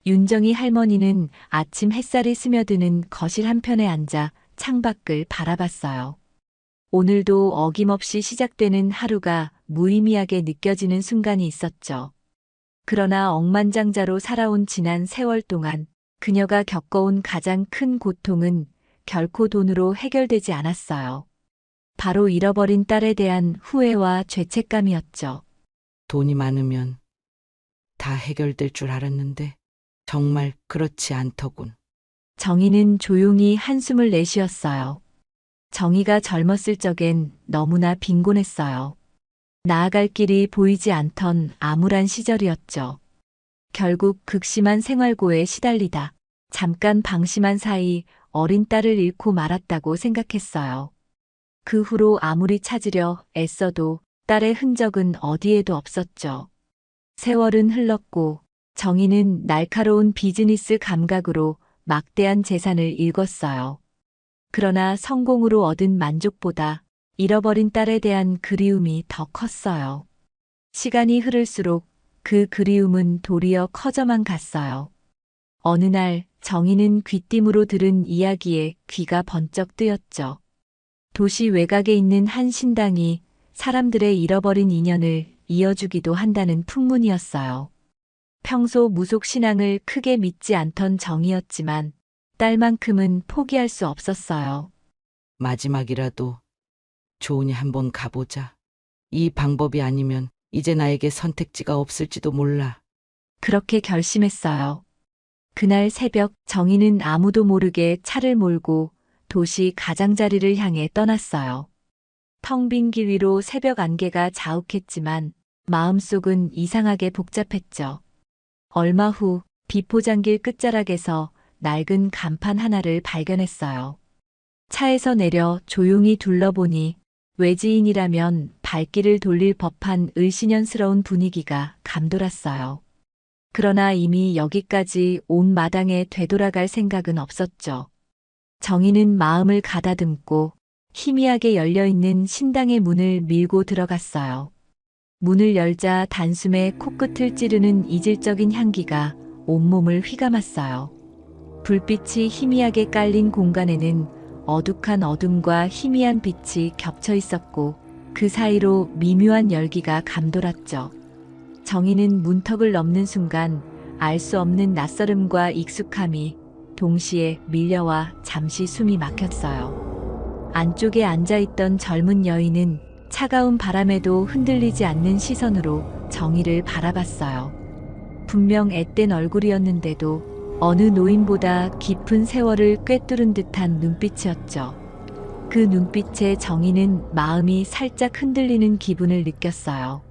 윤정이 할머니는 아침 햇살이 스며드는 거실 한편에 앉아 창밖을 바라봤어요. 오늘도 어김없이 시작되는 하루가 무의미하게 느껴지는 순간이 있었죠. 그러나 억만장자로 살아온 지난 세월 동안 그녀가 겪어온 가장 큰 고통은 결코 돈으로 해결되지 않았어요. 바로 잃어버린 딸에 대한 후회와 죄책감이었죠. 돈이 많으면 다 해결될 줄 알았는데 정말 그렇지 않더군. 정희는 조용히 한숨을 내쉬었어요. 정희가 젊었을 적엔 너무나 빈곤했어요. 나아갈 길이 보이지 않던 암울한 시절이었죠. 결국 극심한 생활고에 시달리다 잠깐 방심한 사이 어린 딸을 잃고 말았다고 생각했어요. 그 후로 아무리 찾으려 애써도 딸의 흔적은 어디에도 없었죠. 세월은 흘렀고 정희는 날카로운 비즈니스 감각으로 막대한 재산을 일궜어요. 그러나 성공으로 얻은 만족보다 잃어버린 딸에 대한 그리움이 더 컸어요. 시간이 흐를수록 그 그리움은 도리어 커져만 갔어요. 어느 날 정희는 귀띔으로 들은 이야기에 귀가 번쩍 뜨였죠. 도시 외곽에 있는 한 신당이 사람들의 잃어버린 인연을 이어주기도 한다는 풍문이었어요. 평소 무속 신앙을 크게 믿지 않던 정희였지만 딸만큼은 포기할 수 없었어요. 마지막이라도 좋으니 한번 가보자. 이 방법이 아니면 이제 나에게 선택지가 없을지도 몰라. 그렇게 결심했어요. 그날 새벽 정희는 아무도 모르게 차를 몰고 도시 가장자리를 향해 떠났어요. 텅 빈 길 위로 새벽 안개가 자욱했지만 마음속은 이상하게 복잡했죠. 얼마 후 비포장길 끝자락에서 낡은 간판 하나를 발견했어요. 차에서 내려 조용히 둘러보니 외지인이라면 발길을 돌릴 법한 을씨년스러운 분위기가 감돌았어요. 그러나 이미 여기까지 온 마당에 되돌아갈 생각은 없었죠. 정희는 마음을 가다듬고 희미하게 열려있는 신당의 문을 밀고 들어갔어요. 문을 열자 단숨에 코끝을 찌르는 이질적인 향기가 온몸을 휘감았어요. 불빛이 희미하게 깔린 공간에는 어둑한 어둠과 희미한 빛이 겹쳐 있었고 그 사이로 미묘한 열기가 감돌았죠. 정희는 문턱을 넘는 순간 알 수 없는 낯설음과 익숙함이 동시에 밀려와 잠시 숨이 막혔어요. 안쪽에 앉아있던 젊은 여인은 차가운 바람에도 흔들리지 않는 시선으로 정희를 바라봤어요. 분명 앳된 얼굴이었는데도 어느 노인보다 깊은 세월을 꿰뚫은 듯한 눈빛이었죠. 그 눈빛에 정희는 마음이 살짝 흔들리는 기분을 느꼈어요.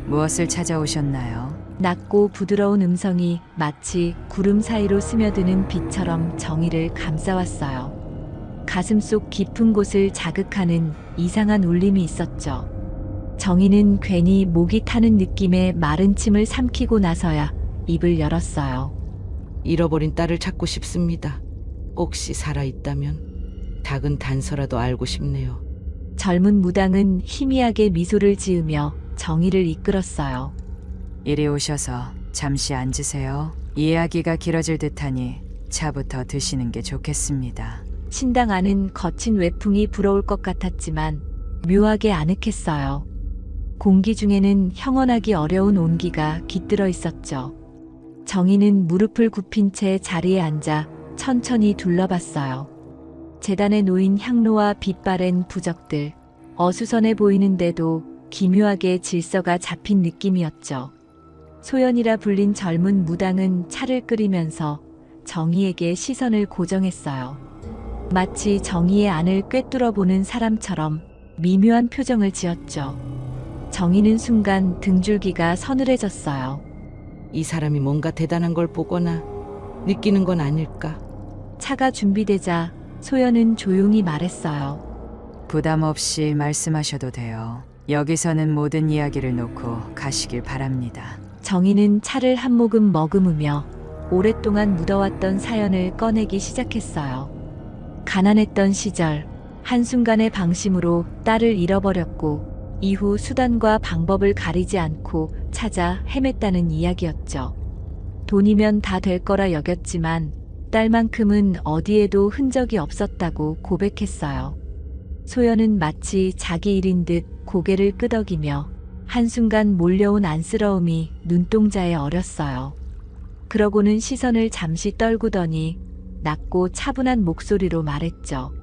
무엇을 찾아오셨나요? 낮고 부드러운 음성이 마치 구름 사이로 스며드는 빛처럼 정희를 감싸왔어요. 가슴 속 깊은 곳을 자극하는 이상한 울림이 있었죠. 정희는 괜히 목이 타는 느낌에 마른 침을 삼키고 나서야 입을 열었어요. 잃어버린 딸을 찾고 싶습니다. 혹시 살아있다면 작은 단서라도 알고 싶네요. 젊은 무당은 희미하게 미소를 지으며 정희를 이끌었어요. 이리 오셔서 잠시 앉으세요. 이야기가 길어질 듯하니 차부터 드시는 게 좋겠습니다. 신당 안은 거친 외풍이 불어올 것 같았지만 묘하게 아늑했어요. 공기 중에는 형언하기 어려운 온기가 깃들어 있었죠. 정희는 무릎을 굽힌 채 자리에 앉아 천천히 둘러봤어요. 재단에 놓인 향로와 빛바랜 부적들, 어수선해 보이는데도 기묘하게 질서가 잡힌 느낌이었죠. 소연이라 불린 젊은 무당은 차를 끓이면서 정희에게 시선을 고정했어요. 마치 정희의 안을 꿰뚫어 보는 사람처럼 미묘한 표정을 지었죠. 정희는 순간 등줄기가 서늘해졌어요. 이 사람이 뭔가 대단한 걸 보거나 느끼는 건 아닐까? 차가 준비되자 소연은 조용히 말했어요. 부담 없이 말씀하셔도 돼요. 여기서는 모든 이야기를 놓고 가시길 바랍니다. 정희는 차를 한 모금 머금으며 오랫동안 묻어왔던 사연을 꺼내기 시작했어요. 가난했던 시절, 한순간의 방심으로 딸을 잃어버렸고 이후 수단과 방법을 가리지 않고 찾아 헤맸다는 이야기였죠. 돈이면 다 될 거라 여겼지만 딸만큼은 어디에도 흔적이 없었다고 고백했어요. 소연은 마치 자기 일인 듯 고개를 끄덕이며 한순간 몰려온 안쓰러움이 눈동자에 어렸어요. 그러고는 시선을 잠시 떨구더니 낮고 차분한 목소리로 말했죠.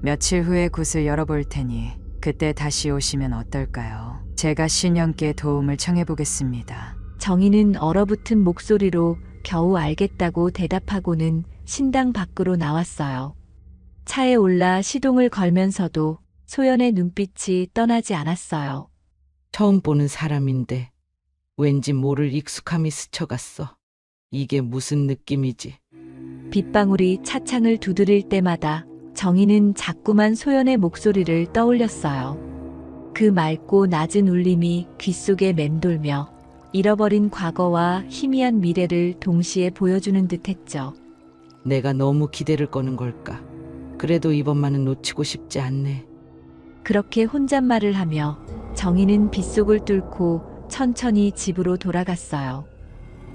며칠 후에 굿을 열어볼 테니 그때 다시 오시면 어떨까요? 제가 신영께 도움을 청해보겠습니다. 정희는 얼어붙은 목소리로 겨우 알겠다고 대답하고는 신당 밖으로 나왔어요. 차에 올라 시동을 걸면서도 소연의 눈빛이 떠나지 않았어요. 처음 보는 사람인데 왠지 모를 익숙함이 스쳐갔어. 이게 무슨 느낌이지? 빗방울이 차창을 두드릴 때마다 정희는 자꾸만 소연의 목소리를 떠올렸어요. 그 맑고 낮은 울림이 귓속에 맴돌며 잃어버린 과거와 희미한 미래를 동시에 보여주는 듯했죠. 내가 너무 기대를 거는 걸까? 그래도 이번만은 놓치고 싶지 않네. 그렇게 혼잣말을 하며 정희는 빗속을 뚫고 천천히 집으로 돌아갔어요.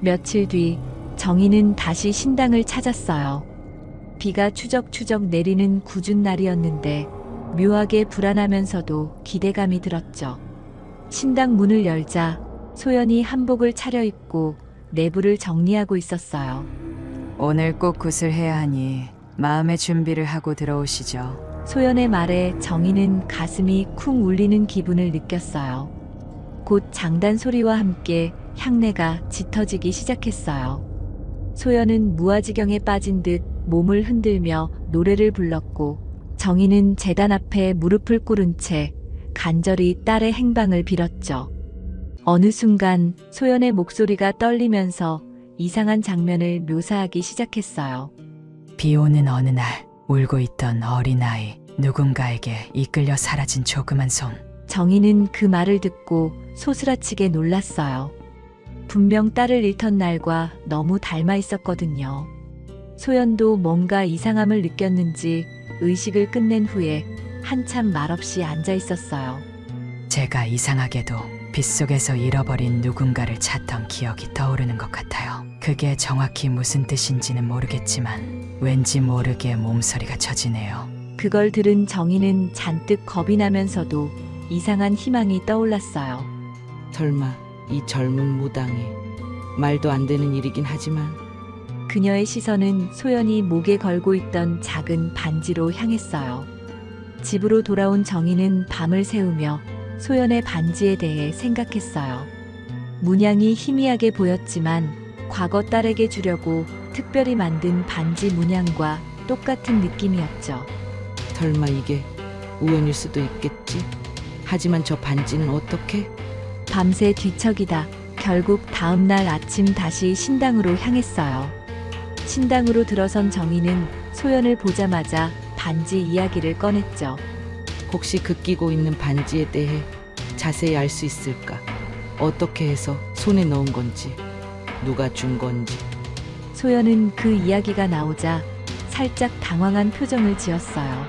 며칠 뒤 정희는 다시 신당을 찾았어요. 비가 추적추적 내리는 궂은 날이었는데 묘하게 불안하면서도 기대감이 들었죠. 신당 문을 열자 소연이 한복을 차려입고 내부를 정리하고 있었어요. 오늘 꼭 굿을 해야 하니 마음의 준비를 하고 들어오시죠. 소연의 말에 정희는 가슴이 쿵 울리는 기분을 느꼈어요. 곧 장단 소리와 함께 향내가 짙어지기 시작했어요. 소연은 무아지경에 빠진 듯 몸을 흔들며 노래를 불렀고 정희는 제단 앞에 무릎을 꿇은 채 간절히 딸의 행방을 빌었죠. 어느 순간 소연의 목소리가 떨리면서 이상한 장면을 묘사하기 시작했어요. 비 오는 어느 날 울고 있던 어린아이, 누군가에게 이끌려 사라진 조그만 손. 정희는 그 말을 듣고 소스라치게 놀랐어요. 분명 딸을 잃던 날과 너무 닮아 있었거든요. 소연도 뭔가 이상함을 느꼈는지 의식을 끝낸 후에 한참 말없이 앉아 있었어요. 제가 이상하게도 빗속에서 잃어버린 누군가를 찾던 기억이 떠오르는 것 같아요. 그게 정확히 무슨 뜻인지는 모르겠지만 왠지 모르게 몸서리가 쳐지네요. 그걸 들은 정희는 잔뜩 겁이 나면서도 이상한 희망이 떠올랐어요. 설마 이 젊은 무당이 말도 안 되는 일이긴 하지만 그녀의 시선은 소연이 목에 걸고 있던 작은 반지로 향했어요. 집으로 돌아온 정희는 밤을 새우며 소연의 반지에 대해 생각했어요. 문양이 희미하게 보였지만 과거 딸에게 주려고 특별히 만든 반지 문양과 똑같은 느낌이었죠. 설마 이게 우연일 수도 있겠지? 하지만 저 반지는 어떻게? 밤새 뒤척이다 결국 다음날 아침 다시 신당으로 향했어요. 신당으로 들어선 정희는 소연을 보자마자 반지 이야기를 꺼냈죠. 혹시 그 끼고 있는 반지에 대해 자세히 알 수 있을까? 어떻게 해서 손에 넣은 건지, 누가 준 건지. 소연은 그 이야기가 나오자 살짝 당황한 표정을 지었어요.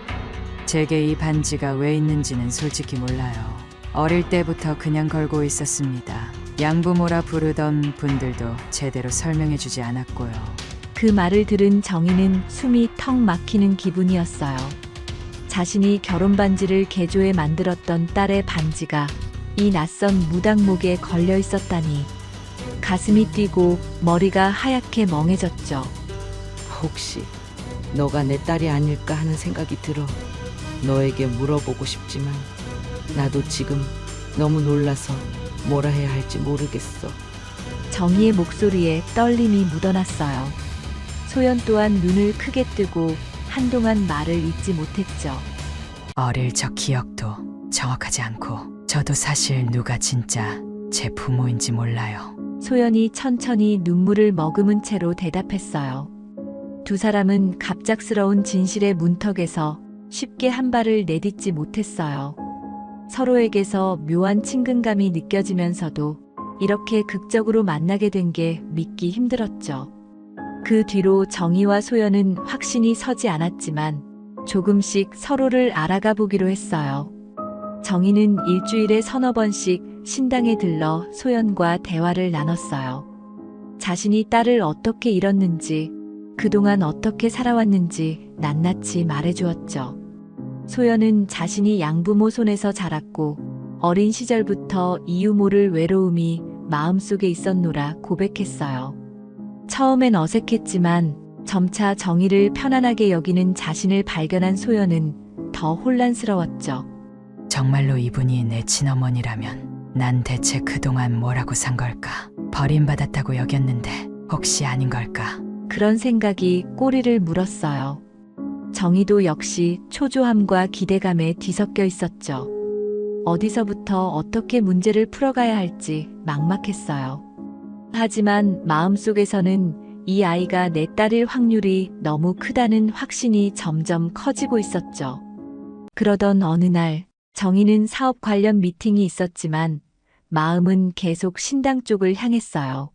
제게 이 반지가 왜 있는지는 솔직히 몰라요. 어릴 때부터 그냥 걸고 있었습니다. 양부모라 부르던 분들도 제대로 설명해주지 않았고요. 그 말을 들은 정희는 숨이 턱 막히는 기분이었어요. 자신이 결혼 반지를 개조해 만들었던 딸의 반지가 이 낯선 무당목에 걸려 있었다니 가슴이 뛰고 머리가 하얗게 멍해졌죠. 혹시 너가 내 딸이 아닐까 하는 생각이 들어 너에게 물어보고 싶지만 나도 지금 너무 놀라서 뭐라 해야 할지 모르겠어. 정희의 목소리에 떨림이 묻어났어요. 소연 또한 눈을 크게 뜨고 한동안 말을 잇지 못했죠. 어릴 적 기억도 정확하지 않고 저도 사실 누가 진짜 제 부모인지 몰라요. 소연이 천천히 눈물을 머금은 채로 대답했어요. 두 사람은 갑작스러운 진실의 문턱에서 쉽게 한 발을 내딛지 못했어요. 서로에게서 묘한 친근감이 느껴지면서도 이렇게 극적으로 만나게 된 게 믿기 힘들었죠. 그 뒤로 정희와 소연은 확신이 서지 않았지만 조금씩 서로를 알아가 보기로 했어요. 정희는 일주일에 서너 번씩 신당에 들러 소연과 대화를 나눴어요. 자신이 딸을 어떻게 잃었는지, 그동안 어떻게 살아왔는지 낱낱이 말해주었죠. 소연은 자신이 양부모 손에서 자랐고 어린 시절부터 이유 모를 외로움이 마음속에 있었노라 고백했어요. 처음엔 어색했지만 점차 정의를 편안하게 여기는 자신을 발견한 소연은 더 혼란스러웠죠. 정말로 이분이 내 친어머니라면 난 대체 그동안 뭐라고 산 걸까? 버림받았다고 여겼는데 혹시 아닌 걸까? 그런 생각이 꼬리를 물었어요. 정의도 역시 초조함과 기대감에 뒤섞여 있었죠. 어디서부터 어떻게 문제를 풀어가야 할지 막막했어요. 하지만 마음속에서는 이 아이가 내 딸일 확률이 너무 크다는 확신이 점점 커지고 있었죠. 그러던 어느 날 정의는 사업 관련 미팅이 있었지만 마음은 계속 신당 쪽을 향했어요.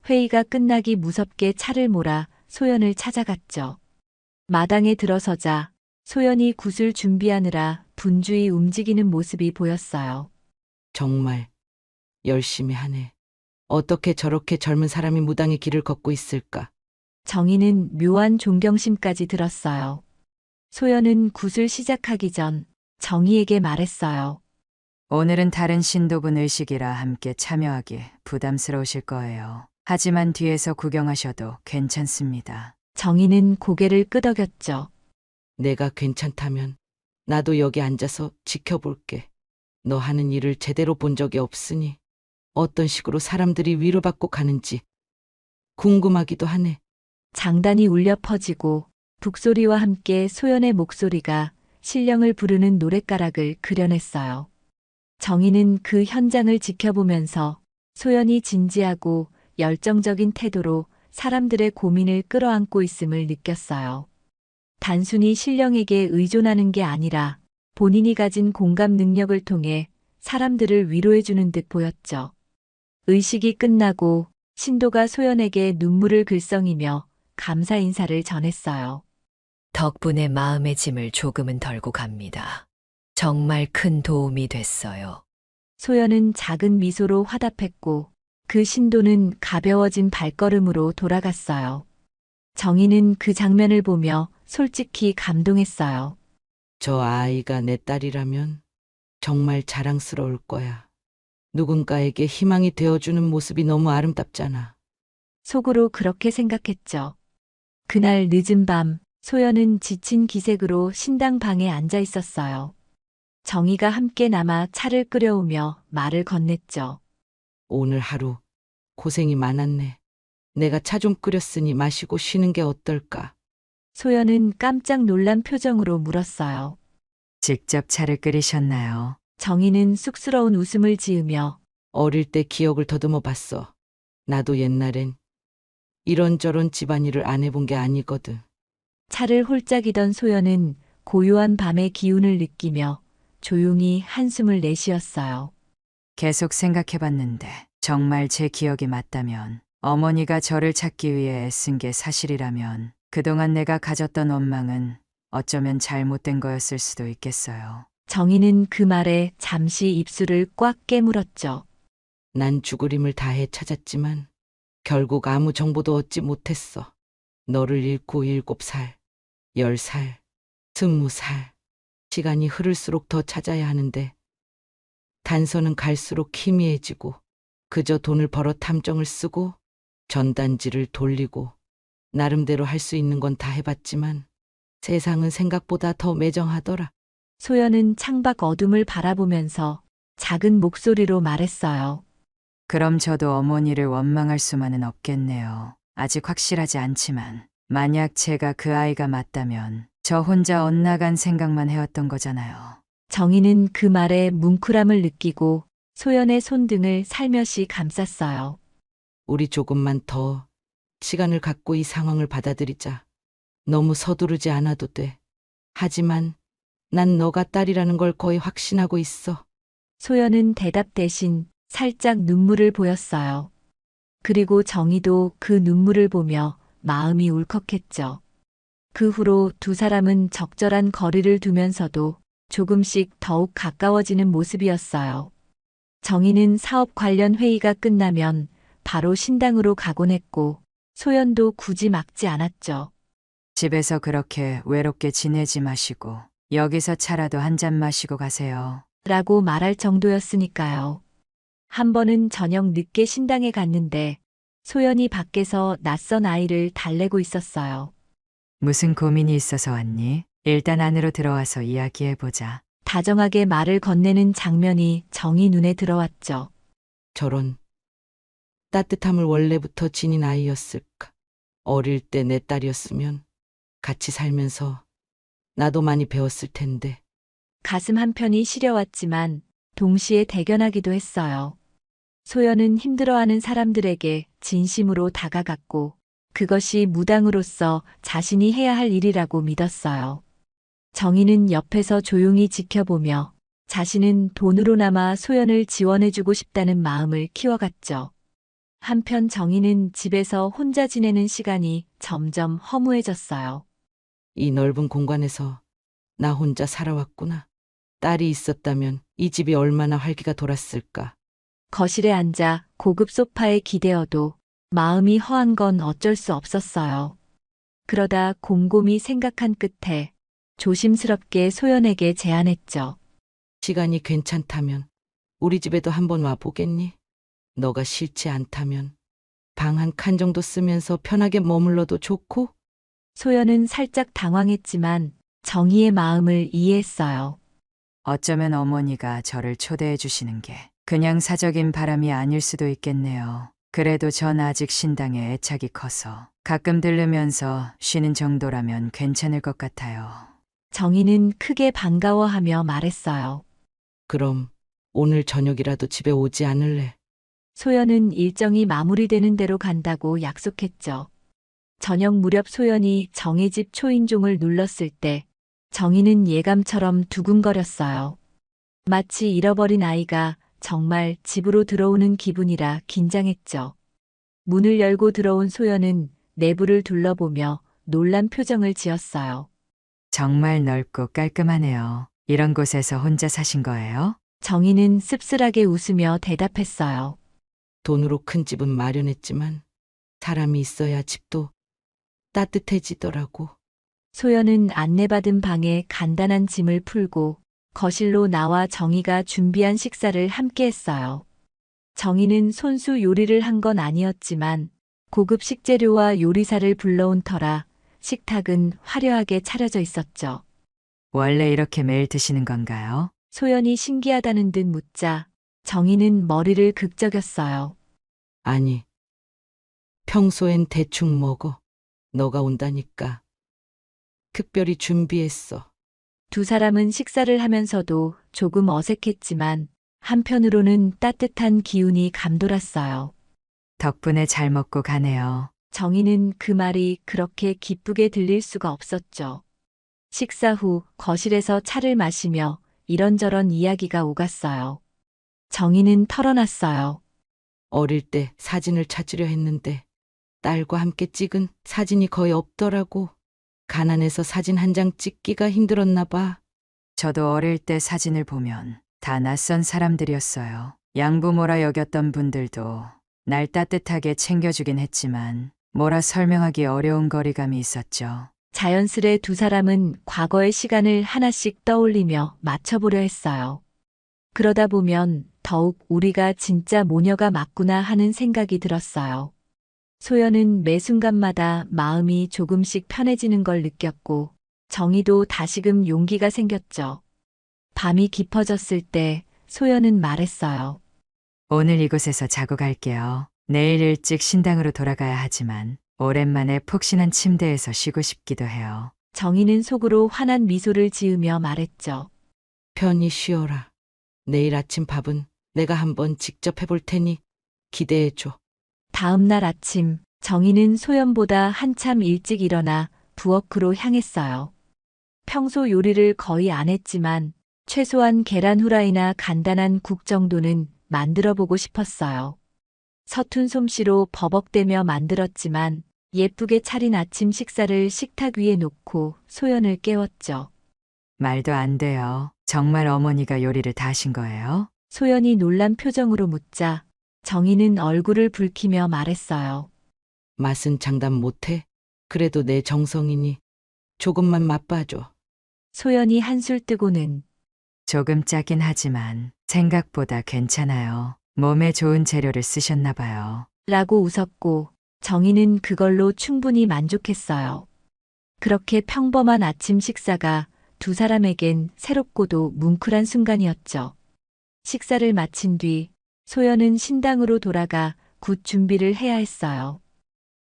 회의가 끝나기 무섭게 차를 몰아 소연을 찾아갔죠. 마당에 들어서자 소연이 굿을 준비하느라 분주히 움직이는 모습이 보였어요. 정말 열심히 하네. 어떻게 저렇게 젊은 사람이 무당의 길을 걷고 있을까? 정의는 묘한 존경심까지 들었어요. 소연은 굿을 시작하기 전 정의에게 말했어요. 오늘은 다른 신도분 의식이라 함께 참여하기 부담스러우실 거예요. 하지만 뒤에서 구경하셔도 괜찮습니다. 정의는 고개를 끄덕였죠. 내가 괜찮다면 나도 여기 앉아서 지켜볼게. 너 하는 일을 제대로 본 적이 없으니 어떤 식으로 사람들이 위로받고 가는지 궁금하기도 하네. 장단이 울려 퍼지고 북소리와 함께 소연의 목소리가 신령을 부르는 노랫가락을 그려냈어요. 정의는 그 현장을 지켜보면서 소연이 진지하고 열정적인 태도로 사람들의 고민을 끌어안고 있음을 느꼈어요. 단순히 신령에게 의존하는 게 아니라 본인이 가진 공감 능력을 통해 사람들을 위로해주는 듯 보였죠. 의식이 끝나고 신도가 소연에게 눈물을 글썽이며 감사 인사를 전했어요. 덕분에 마음의 짐을 조금은 덜고 갑니다. 정말 큰 도움이 됐어요. 소연은 작은 미소로 화답했고 그 신도는 가벼워진 발걸음으로 돌아갔어요. 정의는 그 장면을 보며 솔직히 감동했어요. 저 아이가 내 딸이라면 정말 자랑스러울 거야. 누군가에게 희망이 되어주는 모습이 너무 아름답잖아. 속으로 그렇게 생각했죠. 그날 늦은 밤 소연은 지친 기색으로 신당 방에 앉아 있었어요. 정의가 함께 남아 차를 끓여오며 말을 건넸죠. 오늘 하루 고생이 많았네. 내가 차 좀 끓였으니 마시고 쉬는 게 어떨까? 소연은 깜짝 놀란 표정으로 물었어요. 직접 차를 끓이셨나요? 정의는 쑥스러운 웃음을 지으며 어릴 때 기억을 더듬어 봤어. 나도 옛날엔 이런저런 집안일을 안 해본 게 아니거든. 차를 홀짝이던 소연은 고요한 밤의 기운을 느끼며 조용히 한숨을 내쉬었어요. 계속 생각해봤는데 정말 제 기억이 맞다면 어머니가 저를 찾기 위해 애쓴 게 사실이라면 그동안 내가 가졌던 원망은 어쩌면 잘못된 거였을 수도 있겠어요. 정의는 그 말에 잠시 입술을 꽉 깨물었죠. 난 죽으림을 다해 찾았지만 결국 아무 정보도 얻지 못했어. 너를 잃고 7살, 10살, 20살. 시간이 흐를수록 더 찾아야 하는데 단서는 갈수록 희미해지고 그저 돈을 벌어 탐정을 쓰고 전단지를 돌리고 나름대로 할 수 있는 건 다 해봤지만 세상은 생각보다 더 매정하더라. 소연은 창밖 어둠을 바라보면서 작은 목소리로 말했어요. 그럼 저도 어머니를 원망할 수만은 없겠네요. 아직 확실하지 않지만 만약 제가 그 아이가 맞다면 저 혼자 엇나간 생각만 해왔던 거잖아요. 정의는 그 말에 뭉클함을 느끼고 소연의 손등을 살며시 감쌌어요. 우리 조금만 더 시간을 갖고 이 상황을 받아들이자. 너무 서두르지 않아도 돼. 하지만 난 너가 딸이라는 걸 거의 확신하고 있어. 소연은 대답 대신 살짝 눈물을 보였어요. 그리고 정의도 그 눈물을 보며 마음이 울컥했죠. 그 후로 두 사람은 적절한 거리를 두면서도 조금씩 더욱 가까워지는 모습이었어요. 정의는 사업 관련 회의가 끝나면 바로 신당으로 가곤 했고 소연도 굳이 막지 않았죠. 집에서 그렇게 외롭게 지내지 마시고 여기서 차라도 한 잔 마시고 가세요. 라고 말할 정도였으니까요. 한 번은 저녁 늦게 신당에 갔는데 소연이 밖에서 낯선 아이를 달래고 있었어요. 무슨 고민이 있어서 왔니? 일단 안으로 들어와서 이야기해보자. 다정하게 말을 건네는 장면이 정희 눈에 들어왔죠. 저런 따뜻함을 원래부터 지닌 아이였을까? 어릴 때 내 딸이었으면 같이 살면서 나도 많이 배웠을 텐데. 가슴 한편이 시려왔지만 동시에 대견하기도 했어요. 소연은 힘들어하는 사람들에게 진심으로 다가갔고 그것이 무당으로서 자신이 해야 할 일이라고 믿었어요. 정희는 옆에서 조용히 지켜보며 자신은 돈으로나마 소연을 지원해주고 싶다는 마음을 키워갔죠. 한편 정희는 집에서 혼자 지내는 시간이 점점 허무해졌어요. 이 넓은 공간에서 나 혼자 살아왔구나. 딸이 있었다면 이 집이 얼마나 활기가 돌았을까. 거실에 앉아 고급 소파에 기대어도 마음이 허한 건 어쩔 수 없었어요. 그러다 곰곰이 생각한 끝에 조심스럽게 소연에게 제안했죠. 시간이 괜찮다면 우리 집에도 한번 와보겠니? 너가 싫지 않다면 방 한 칸 정도 쓰면서 편하게 머물러도 좋고. 소연은 살짝 당황했지만 정희의 마음을 이해했어요. 어쩌면 어머니가 저를 초대해 주시는 게 그냥 사적인 바람이 아닐 수도 있겠네요. 그래도 전 아직 신당에 애착이 커서 가끔 들르면서 쉬는 정도라면 괜찮을 것 같아요. 정희는 크게 반가워하며 말했어요. 그럼 오늘 저녁이라도 집에 오지 않을래? 소연은 일정이 마무리되는 대로 간다고 약속했죠. 저녁 무렵 소연이 정희 집 초인종을 눌렀을 때 정희는 예감처럼 두근거렸어요. 마치 잃어버린 아이가 정말 집으로 들어오는 기분이라 긴장했죠. 문을 열고 들어온 소연은 내부를 둘러보며 놀란 표정을 지었어요. 정말 넓고 깔끔하네요. 이런 곳에서 혼자 사신 거예요? 정희는 씁쓸하게 웃으며 대답했어요. 돈으로 큰 집은 마련했지만 사람이 있어야 집도 따뜻해지더라고. 소연은 안내받은 방에 간단한 짐을 풀고 거실로 나와 정희가 준비한 식사를 함께 했어요. 정희는 손수 요리를 한 건 아니었지만 고급 식재료와 요리사를 불러온 터라 식탁은 화려하게 차려져 있었죠. 원래 이렇게 매일 드시는 건가요? 소연이 신기하다는 듯 묻자 정희는 머리를 극적였어요. 아니, 평소엔 대충 먹어. 너가 온다니까 특별히 준비했어. 두 사람은 식사를 하면서도 조금 어색했지만 한편으로는 따뜻한 기운이 감돌았어요. 덕분에 잘 먹고 가네요. 정희는 그 말이 그렇게 기쁘게 들릴 수가 없었죠. 식사 후 거실에서 차를 마시며 이런저런 이야기가 오갔어요. 정희는 털어놨어요. 어릴 때 사진을 찾으려 했는데 딸과 함께 찍은 사진이 거의 없더라고. 가난해서 사진 한 장 찍기가 힘들었나 봐. 저도 어릴 때 사진을 보면 다 낯선 사람들이었어요. 양부모라 여겼던 분들도 날 따뜻하게 챙겨주긴 했지만 뭐라 설명하기 어려운 거리감이 있었죠. 자연스레 두 사람은 과거의 시간을 하나씩 떠올리며 맞춰보려 했어요. 그러다 보면 더욱 우리가 진짜 모녀가 맞구나 하는 생각이 들었어요. 소연은 매 순간마다 마음이 조금씩 편해지는 걸 느꼈고 정희도 다시금 용기가 생겼죠. 밤이 깊어졌을 때 소연은 말했어요. 오늘 이곳에서 자고 갈게요. 내일 일찍 신당으로 돌아가야 하지만 오랜만에 푹신한 침대에서 쉬고 싶기도 해요. 정희는 속으로 환한 미소를 지으며 말했죠. 편히 쉬어라. 내일 아침 밥은 내가 한번 직접 해볼 테니 기대해줘. 다음 날 아침 정희는 소연보다 한참 일찍 일어나 부엌으로 향했어요. 평소 요리를 거의 안 했지만 최소한 계란 후라이나 간단한 국 정도는 만들어 보고 싶었어요. 서툰 솜씨로 버벅대며 만들었지만 예쁘게 차린 아침 식사를 식탁 위에 놓고 소연을 깨웠죠. 말도 안 돼요. 정말 어머니가 요리를 다 하신 거예요? 소연이 놀란 표정으로 묻자 정희는 얼굴을 붉히며 말했어요. 맛은 장담 못해. 그래도 내 정성이니 조금만 맛봐줘. 소연이 한술 뜨고는 조금 짜긴 하지만 생각보다 괜찮아요. 몸에 좋은 재료를 쓰셨나 봐요. 라고 웃었고 정희는 그걸로 충분히 만족했어요. 그렇게 평범한 아침 식사가 두 사람에겐 새롭고도 뭉클한 순간이었죠. 식사를 마친 뒤 소연은 신당으로 돌아가 굿 준비를 해야 했어요.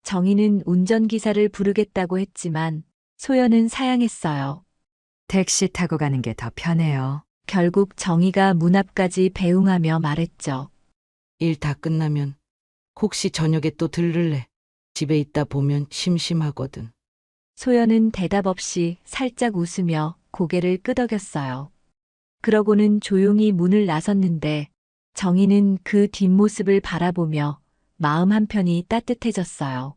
정희는 운전기사를 부르겠다고 했지만 소연은 사양했어요. 택시 타고 가는 게 더 편해요. 결국 정희가 문 앞까지 배웅하며 말했죠. 일 다 끝나면 혹시 저녁에 또 들를래? 집에 있다 보면 심심하거든. 소연은 대답 없이 살짝 웃으며 고개를 끄덕였어요. 그러고는 조용히 문을 나섰는데 정희는 그 뒷모습을 바라보며 마음 한편이 따뜻해졌어요.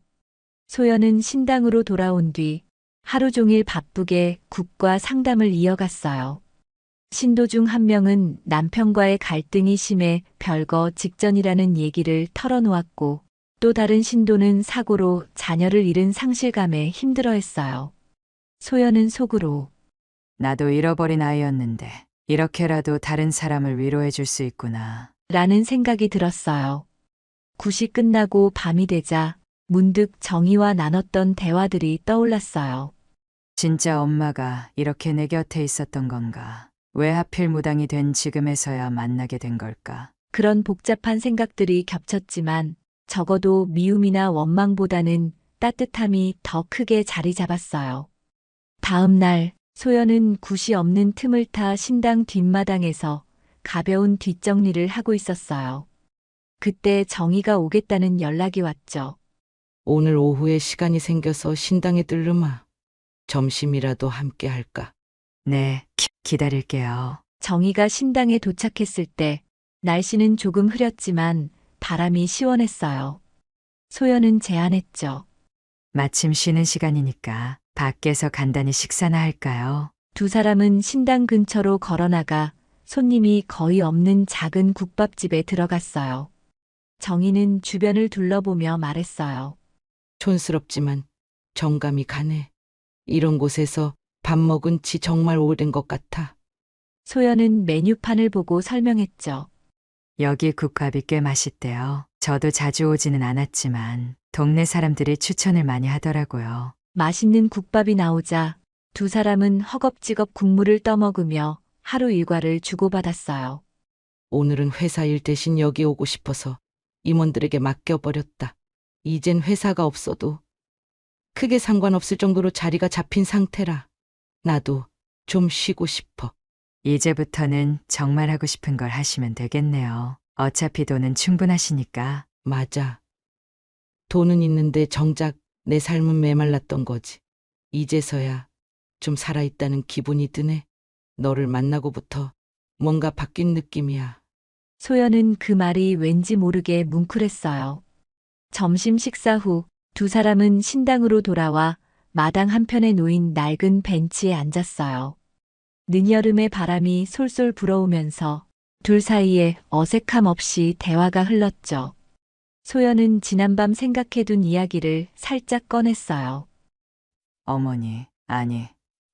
소연은 신당으로 돌아온 뒤 하루 종일 바쁘게 국과 상담을 이어갔어요. 신도 중 한 명은 남편과의 갈등이 심해 별거 직전이라는 얘기를 털어놓았고 또 다른 신도는 사고로 자녀를 잃은 상실감에 힘들어했어요. 소연은 속으로 나도 잃어버린 아이였는데 이렇게라도 다른 사람을 위로해 줄 수 있구나. 라는 생각이 들었어요. 굿이 끝나고 밤이 되자 문득 정희와 나눴던 대화들이 떠올랐어요. 진짜 엄마가 이렇게 내 곁에 있었던 건가? 왜 하필 무당이 된 지금에서야 만나게 된 걸까? 그런 복잡한 생각들이 겹쳤지만 적어도 미움이나 원망보다는 따뜻함이 더 크게 자리 잡았어요. 다음 날 소연은 굿이 없는 틈을 타 신당 뒷마당에서 가벼운 뒷정리를 하고 있었어요. 그때 정희가 오겠다는 연락이 왔죠. 오늘 오후에 시간이 생겨서 신당에 들르마. 점심이라도 함께 할까? 네, 기다릴게요. 정희가 신당에 도착했을 때 날씨는 조금 흐렸지만 바람이 시원했어요. 소연은 제안했죠. 마침 쉬는 시간이니까 밖에서 간단히 식사나 할까요? 두 사람은 신당 근처로 걸어나가 손님이 거의 없는 작은 국밥집에 들어갔어요. 정희는 주변을 둘러보며 말했어요. 촌스럽지만 정감이 가네. 이런 곳에서 밥 먹은 지 정말 오랜 것 같아. 소연은 메뉴판을 보고 설명했죠. 여기 국밥이 꽤 맛있대요. 저도 자주 오지는 않았지만 동네 사람들이 추천을 많이 하더라고요. 맛있는 국밥이 나오자 두 사람은 허겁지겁 국물을 떠먹으며 하루 일과를 주고받았어요. 오늘은 회사 일 대신 여기 오고 싶어서 임원들에게 맡겨버렸다. 이젠 회사가 없어도 크게 상관없을 정도로 자리가 잡힌 상태라. 나도 좀 쉬고 싶어. 이제부터는 정말 하고 싶은 걸 하시면 되겠네요. 어차피 돈은 충분하시니까. 맞아. 돈은 있는데 정작 내 삶은 메말랐던 거지. 이제서야 좀 살아있다는 기분이 드네. 너를 만나고부터 뭔가 바뀐 느낌이야. 소연은 그 말이 왠지 모르게 뭉클했어요. 점심 식사 후 두 사람은 신당으로 돌아와 마당 한편에 놓인 낡은 벤치에 앉았어요. 늦여름의 바람이 솔솔 불어오면서 둘 사이에 어색함 없이 대화가 흘렀죠. 소연은 지난밤 생각해둔 이야기를 살짝 꺼냈어요. 어머니, 아니,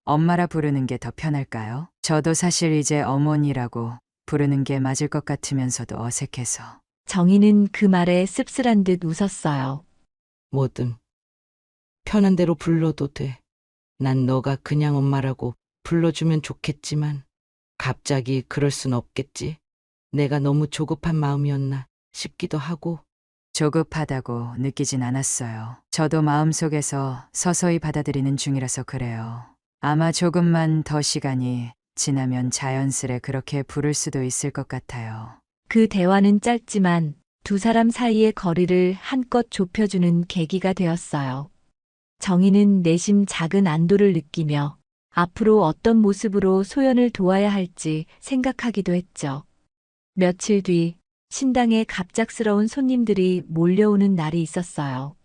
엄마라 부르는 게 더 편할까요? 저도 사실 이제 어머니라고 부르는 게 맞을 것 같으면서도 어색해서. 정희는 그 말에 씁쓸한 듯 웃었어요. 뭐든 편한 대로 불러도 돼. 난 너가 그냥 엄마라고 불러주면 좋겠지만 갑자기 그럴 순 없겠지. 내가 너무 조급한 마음이었나 싶기도 하고. 조급하다고 느끼진 않았어요. 저도 마음속에서 서서히 받아들이는 중이라서 그래요. 아마 조금만 더 시간이 지나면 자연스레 그렇게 부를 수도 있을 것 같아요. 그 대화는 짧지만 두 사람 사이의 거리를 한껏 좁혀주는 계기가 되었어요. 정희는 내심 작은 안도를 느끼며 앞으로 어떤 모습으로 소연을 도와야 할지 생각하기도 했죠. 며칠 뒤 신당에 갑작스러운 손님들이 몰려오는 날이 있었어요.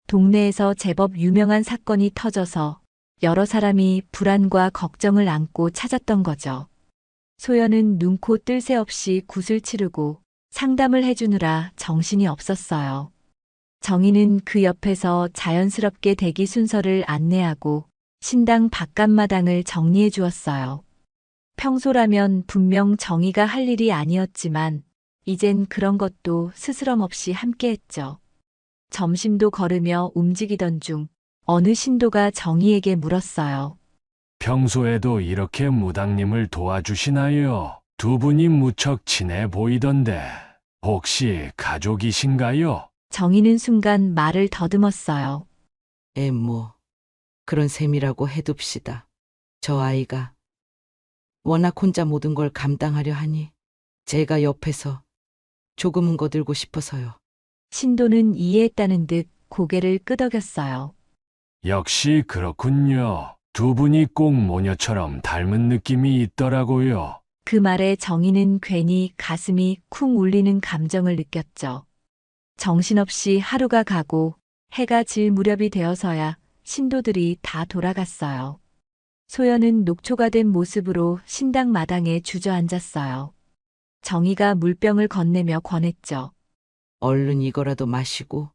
동네에서 제법 유명한 사건이 터져서 여러 사람이 불안과 걱정을 안고 찾았던 거죠. 소연은 눈코 뜰 새 없이 굿을 치르고 상담을 해주느라 정신이 없었어요. 정희는 그 옆에서 자연스럽게 대기 순서를 안내하고 신당 바깥마당을 정리해 주었어요. 평소라면 분명 정희가 할 일이 아니었지만 이젠 그런 것도 스스럼 없이 함께 했죠. 점심도 걸으며 움직이던 중 어느 신도가 정희에게 물었어요. 평소에도 이렇게 무당님을 도와주시나요? 두 분이 무척 친해 보이던데 혹시 가족이신가요? 정희는 순간 말을 더듬었어요. 그런 셈이라고 해둡시다. 저 아이가 워낙 혼자 모든 걸 감당하려 하니 제가 옆에서 조금은 거들고 싶어서요. 신도는 이해했다는 듯 고개를 끄덕였어요. 역시 그렇군요. 두 분이 꼭 모녀처럼 닮은 느낌이 있더라고요. 그 말에 정희는 괜히 가슴이 쿵 울리는 감정을 느꼈죠. 정신없이 하루가 가고 해가 질 무렵이 되어서야 신도들이 다 돌아갔어요. 소연은 녹초가 된 모습으로 신당 마당에 주저앉았어요. 정희가 물병을 건네며 권했죠. 얼른 이거라도 마시고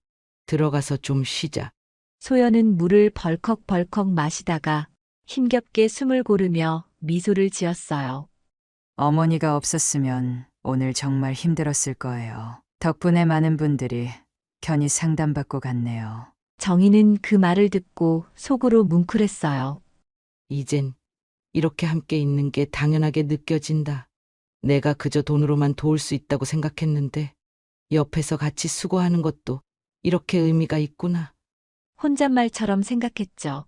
들어가서 좀 쉬자. 소연은 물을 벌컥벌컥 마시다가 힘겹게 숨을 고르며 미소를 지었어요. 어머니가 없었으면 오늘 정말 힘들었을 거예요. 덕분에 많은 분들이 편히 상담받고 갔네요. 정희는 그 말을 듣고 속으로 뭉클했어요. 이젠 이렇게 함께 있는 게 당연하게 느껴진다. 내가 그저 돈으로만 도울 수 있다고 생각했는데 옆에서 같이 수고하는 것도 이렇게 의미가 있구나. 혼잣말처럼 생각했죠.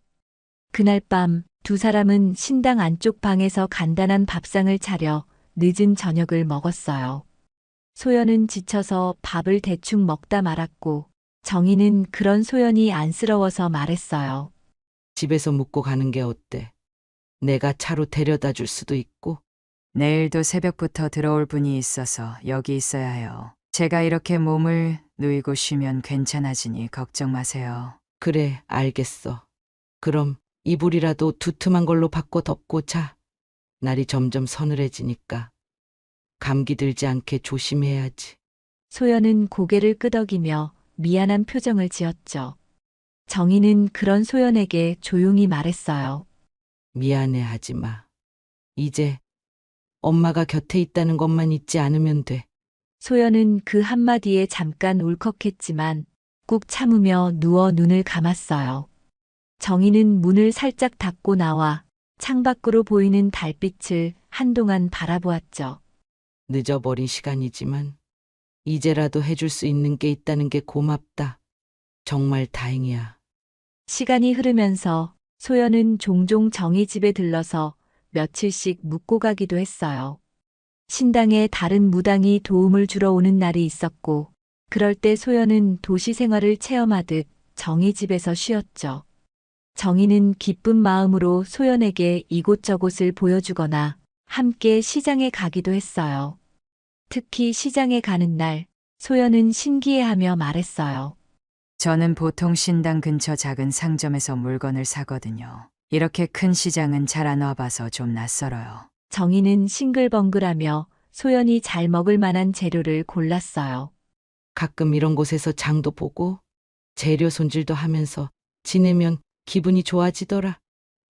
그날 밤 두 사람은 신당 안쪽 방에서 간단한 밥상을 차려 늦은 저녁을 먹었어요. 소연은 지쳐서 밥을 대충 먹다 말았고 정희는 그런 소연이 안쓰러워서 말했어요. 집에서 묵고 가는 게 어때? 내가 차로 데려다 줄 수도 있고. 내일도 새벽부터 들어올 분이 있어서 여기 있어야 해요. 제가 이렇게 몸을 누이고 쉬면 괜찮아지니 걱정 마세요. 그래, 알겠어. 그럼 이불이라도 두툼한 걸로 바꿔 덮고 자. 날이 점점 서늘해지니까 감기 들지 않게 조심해야지. 소연은 고개를 끄덕이며 미안한 표정을 지었죠. 정희는 그런 소연에게 조용히 말했어요. 미안해하지 마. 이제 엄마가 곁에 있다는 것만 잊지 않으면 돼. 소연은 그 한마디에 잠깐 울컥했지만 꾹 참으며 누워 눈을 감았어요. 정희는 문을 살짝 닫고 나와 창밖으로 보이는 달빛을 한동안 바라보았죠. 늦어버린 시간이지만 이제라도 해줄 수 있는 게 있다는 게 고맙다. 정말 다행이야. 시간이 흐르면서 소연은 종종 정희 집에 들러서 며칠씩 묵고 가기도 했어요. 신당에 다른 무당이 도움을 주러 오는 날이 있었고, 그럴 때 소연은 도시 생활을 체험하듯 정희 집에서 쉬었죠. 정희는 기쁜 마음으로 소연에게 이곳저곳을 보여주거나 함께 시장에 가기도 했어요. 특히 시장에 가는 날, 소연은 신기해하며 말했어요. 저는 보통 신당 근처 작은 상점에서 물건을 사거든요. 이렇게 큰 시장은 잘 안 와봐서 좀 낯설어요. 정희는 싱글벙글하며 소연이 잘 먹을 만한 재료를 골랐어요. 가끔 이런 곳에서 장도 보고 재료 손질도 하면서 지내면 기분이 좋아지더라.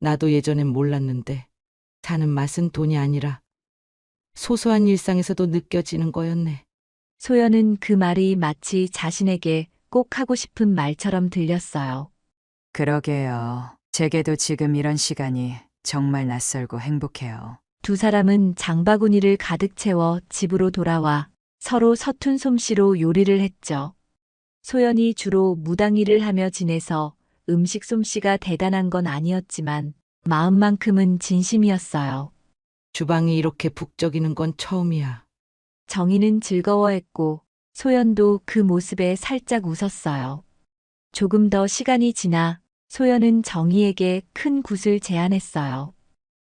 나도 예전엔 몰랐는데 사는 맛은 돈이 아니라 소소한 일상에서도 느껴지는 거였네. 소연은 그 말이 마치 자신에게 꼭 하고 싶은 말처럼 들렸어요. 그러게요. 제게도 지금 이런 시간이 정말 낯설고 행복해요. 두 사람은 장바구니를 가득 채워 집으로 돌아와 서로 서툰 솜씨로 요리를 했죠. 소연이 주로 무당일을 하며 지내서 음식 솜씨가 대단한 건 아니었지만 마음만큼은 진심이었어요. 주방이 이렇게 북적이는 건 처음이야. 정희는 즐거워했고 소연도 그 모습에 살짝 웃었어요. 조금 더 시간이 지나 소연은 정희에게 큰 굿을 제안했어요.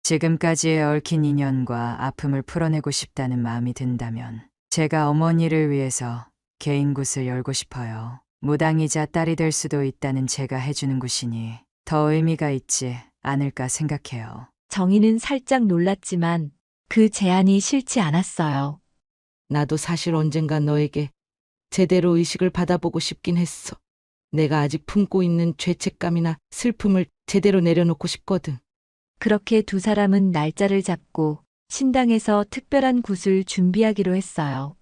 지금까지의 얽힌 인연과 아픔을 풀어내고 싶다는 마음이 든다면 제가 어머니를 위해서 개인 굿을 열고 싶어요. 무당이자 딸이 될 수도 있다는 제가 해주는 굿이니 더 의미가 있지 않을까 생각해요. 정희는 살짝 놀랐지만 그 제안이 싫지 않았어요. 나도 사실 언젠가 너에게 제대로 의식을 받아보고 싶긴 했어. 내가 아직 품고 있는 죄책감이나 슬픔을 제대로 내려놓고 싶거든. 그렇게 두 사람은 날짜를 잡고 신당에서 특별한 굿을 준비하기로 했어요.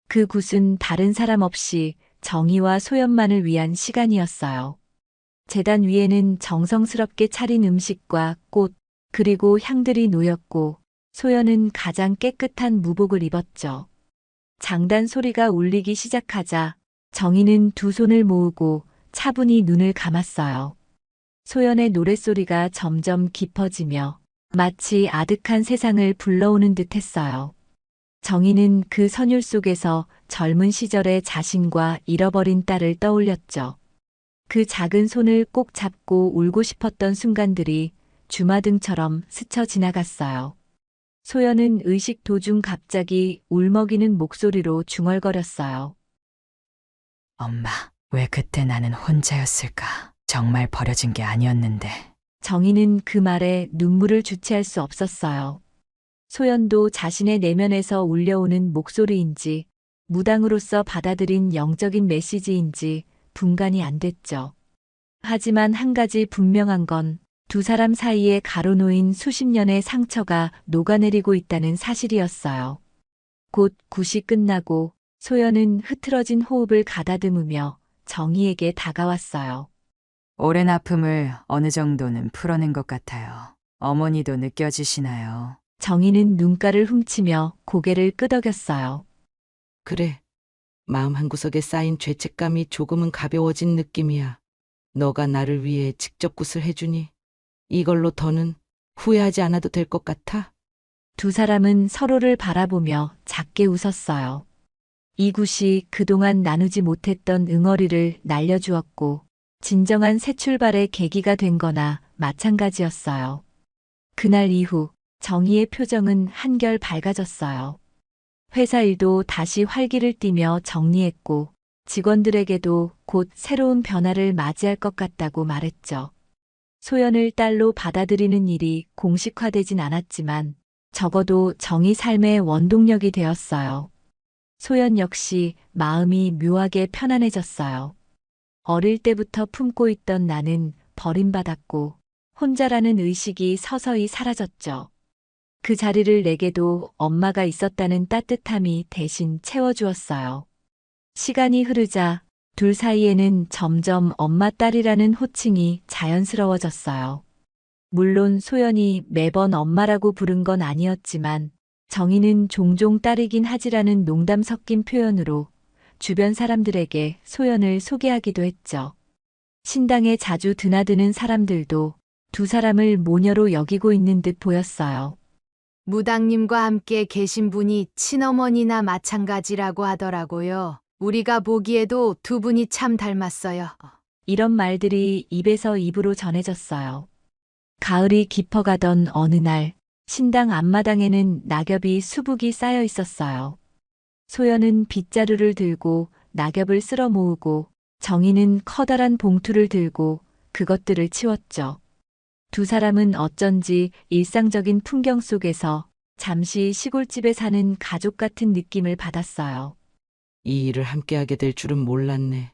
그 굿은 다른 사람 없이 정희와 소연만을 위한 시간이었어요. 제단 위에는 정성스럽게 차린 음식과 꽃, 그리고 향들이 놓였고 소연은 가장 깨끗한 무복을 입었죠. 장단 소리가 울리기 시작하자 정희는 두 손을 모으고 차분히 눈을 감았어요. 소연의 노랫소리가 점점 깊어지며 마치 아득한 세상을 불러오는 듯 했어요. 정희는 그 선율 속에서 젊은 시절의 자신과 잃어버린 딸을 떠올렸죠. 그 작은 손을 꼭 잡고 울고 싶었던 순간들이 주마등처럼 스쳐 지나갔어요. 소연은 의식 도중 갑자기 울먹이는 목소리로 중얼거렸어요. 엄마, 왜 그때 나는 혼자였을까? 정말 버려진 게 아니었는데. 정희는 그 말에 눈물을 주체할 수 없었어요. 소연도 자신의 내면에서 울려오는 목소리인지 무당으로서 받아들인 영적인 메시지인지 분간이 안 됐죠. 하지만 한 가지 분명한 건 두 사람 사이에 가로놓인 수십 년의 상처가 녹아내리고 있다는 사실이었어요. 곧 굿이 끝나고 소연은 흐트러진 호흡을 가다듬으며 정희에게 다가왔어요. 오랜 아픔을 어느 정도는 풀어낸 것 같아요. 어머니도 느껴지시나요? 정희는 눈가를 훔치며 고개를 끄덕였어요. 그래. 마음 한구석에 쌓인 죄책감이 조금은 가벼워진 느낌이야. 너가 나를 위해 직접 굿을 해주니 이걸로 더는 후회하지 않아도 될 것 같아. 두 사람은 서로를 바라보며 작게 웃었어요. 이 굿이 그동안 나누지 못했던 응어리를 날려주었고 진정한 새 출발의 계기가 된 거나 마찬가지였어요. 그날 이후 정희의 표정은 한결 밝아졌어요. 회사 일도 다시 활기를 띠며 정리했고 직원들에게도 곧 새로운 변화를 맞이할 것 같다고 말했죠. 소연을 딸로 받아들이는 일이 공식화되진 않았지만 적어도 정희 삶의 원동력이 되었어요. 소연 역시 마음이 묘하게 편안해졌어요. 어릴 때부터 품고 있던 나는 버림받았고 혼자라는 의식이 서서히 사라졌죠. 그 자리를 내게도 엄마가 있었다는 따뜻함이 대신 채워주었어요. 시간이 흐르자 둘 사이에는 점점 엄마 딸이라는 호칭이 자연스러워졌어요. 물론 소연이 매번 엄마라고 부른 건 아니었지만 정희는 종종 딸이긴 하지라는 농담 섞인 표현으로 주변 사람들에게 소연을 소개하기도 했죠. 신당에 자주 드나드는 사람들도 두 사람을 모녀로 여기고 있는 듯 보였어요. 무당님과 함께 계신 분이 친어머니나 마찬가지라고 하더라고요. 우리가 보기에도 두 분이 참 닮았어요. 이런 말들이 입에서 입으로 전해졌어요. 가을이 깊어가던 어느 날 신당 앞마당에는 낙엽이 수북이 쌓여 있었어요. 소연은 빗자루를 들고 낙엽을 쓸어 모으고 정희는 커다란 봉투를 들고 그것들을 치웠죠. 두 사람은 어쩐지 일상적인 풍경 속에서 잠시 시골집에 사는 가족 같은 느낌을 받았어요. 이 일을 함께하게 될 줄은 몰랐네.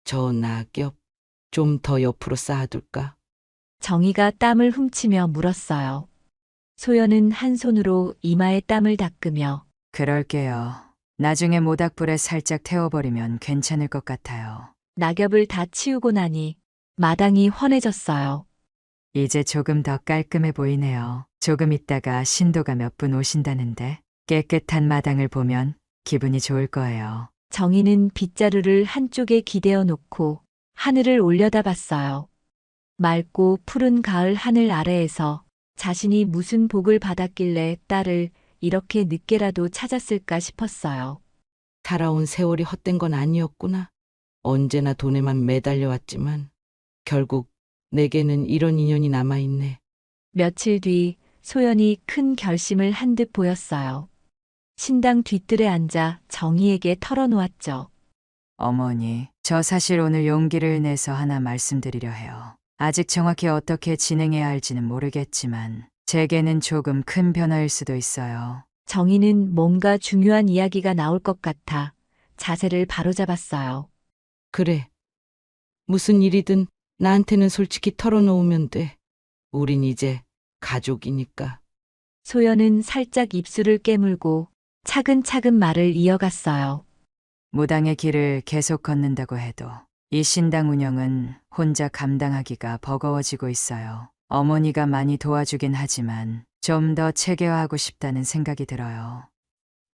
저 낙엽 좀 더 옆으로 쌓아둘까? 정희가 땀을 훔치며 물었어요. 소연은 한 손으로 이마에 땀을 닦으며 그럴게요. 나중에 모닥불에 살짝 태워버리면 괜찮을 것 같아요. 낙엽을 다 치우고 나니 마당이 환해졌어요. 이제 조금 더 깔끔해 보이네요. 조금 있다가 신도가 몇 분 오신다는데 깨끗한 마당을 보면 기분이 좋을 거예요. 정희는 빗자루를 한쪽에 기대어 놓고 하늘을 올려다봤어요. 맑고 푸른 가을 하늘 아래에서 자신이 무슨 복을 받았길래 딸을 이렇게 늦게라도 찾았을까 싶었어요. 살아온 세월이 헛된 건 아니었구나. 언제나 돈에만 매달려왔지만 결국 내게는 이런 인연이 남아있네. 며칠 뒤 소연이 큰 결심을 한 듯 보였어요. 신당 뒤뜰에 앉아 정희에게 털어놓았죠. 어머니, 저 사실 오늘 용기를 내서 하나 말씀드리려 해요. 아직 정확히 어떻게 진행해야 할지는 모르겠지만 제게는 조금 큰 변화일 수도 있어요. 정희는 뭔가 중요한 이야기가 나올 것 같아 자세를 바로잡았어요. 그래. 무슨 일이든 나한테는 솔직히 털어놓으면 돼. 우린 이제 가족이니까. 소연은 살짝 입술을 깨물고 차근차근 말을 이어갔어요. 무당의 길을 계속 걷는다고 해도 이 신당 운영은 혼자 감당하기가 버거워지고 있어요. 어머니가 많이 도와주긴 하지만 좀 더 체계화하고 싶다는 생각이 들어요.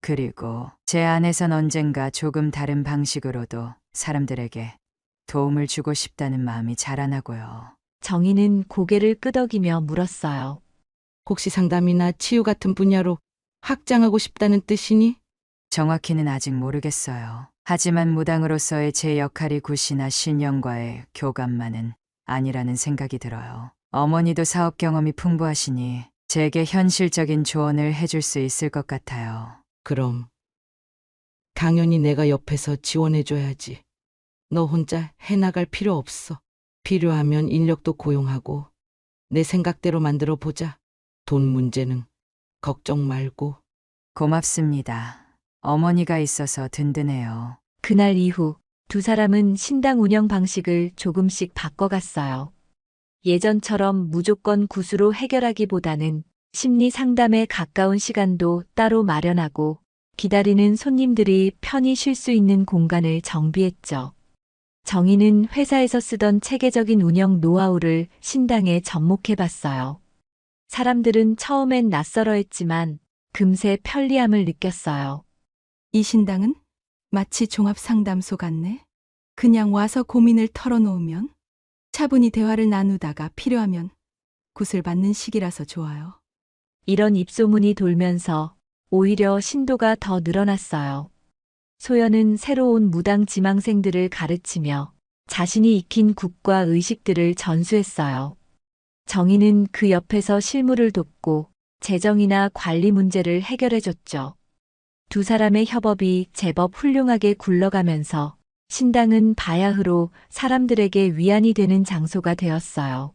그리고 제 안에선 언젠가 조금 다른 방식으로도 사람들에게 도움을 주고 싶다는 마음이 자라나고요. 정희는 고개를 끄덕이며 물었어요. 혹시 상담이나 치유 같은 분야로 확장하고 싶다는 뜻이니? 정확히는 아직 모르겠어요. 하지만 무당으로서의 제 역할이 굿이나 신령과의 교감만은 아니라는 생각이 들어요. 어머니도 사업 경험이 풍부하시니 제게 현실적인 조언을 해줄 수 있을 것 같아요. 그럼 당연히 내가 옆에서 지원해줘야지. 너 혼자 해나갈 필요 없어. 필요하면 인력도 고용하고 내 생각대로 만들어 보자. 돈 문제는 걱정 말고. 고맙습니다. 어머니가 있어서 든든해요. 그날 이후 두 사람은 신당 운영 방식을 조금씩 바꿔갔어요. 예전처럼 무조건 굿으로 해결하기보다는 심리 상담에 가까운 시간도 따로 마련하고 기다리는 손님들이 편히 쉴 수 있는 공간을 정비했죠. 정희는 회사에서 쓰던 체계적인 운영 노하우를 신당에 접목해봤어요. 사람들은 처음엔 낯설어했지만 금세 편리함을 느꼈어요. 이 신당은 마치 종합상담소 같네. 그냥 와서 고민을 털어놓으면 차분히 대화를 나누다가 필요하면 굿을 받는 시기라서 좋아요. 이런 입소문이 돌면서 오히려 신도가 더 늘어났어요. 소연은 새로운 무당 지망생들을 가르치며 자신이 익힌 굿과 의식들을 전수했어요. 정희는 그 옆에서 실무를 돕고 재정이나 관리 문제를 해결해줬죠. 두 사람의 협업이 제법 훌륭하게 굴러가면서 신당은 바야흐로 사람들에게 위안이 되는 장소가 되었어요.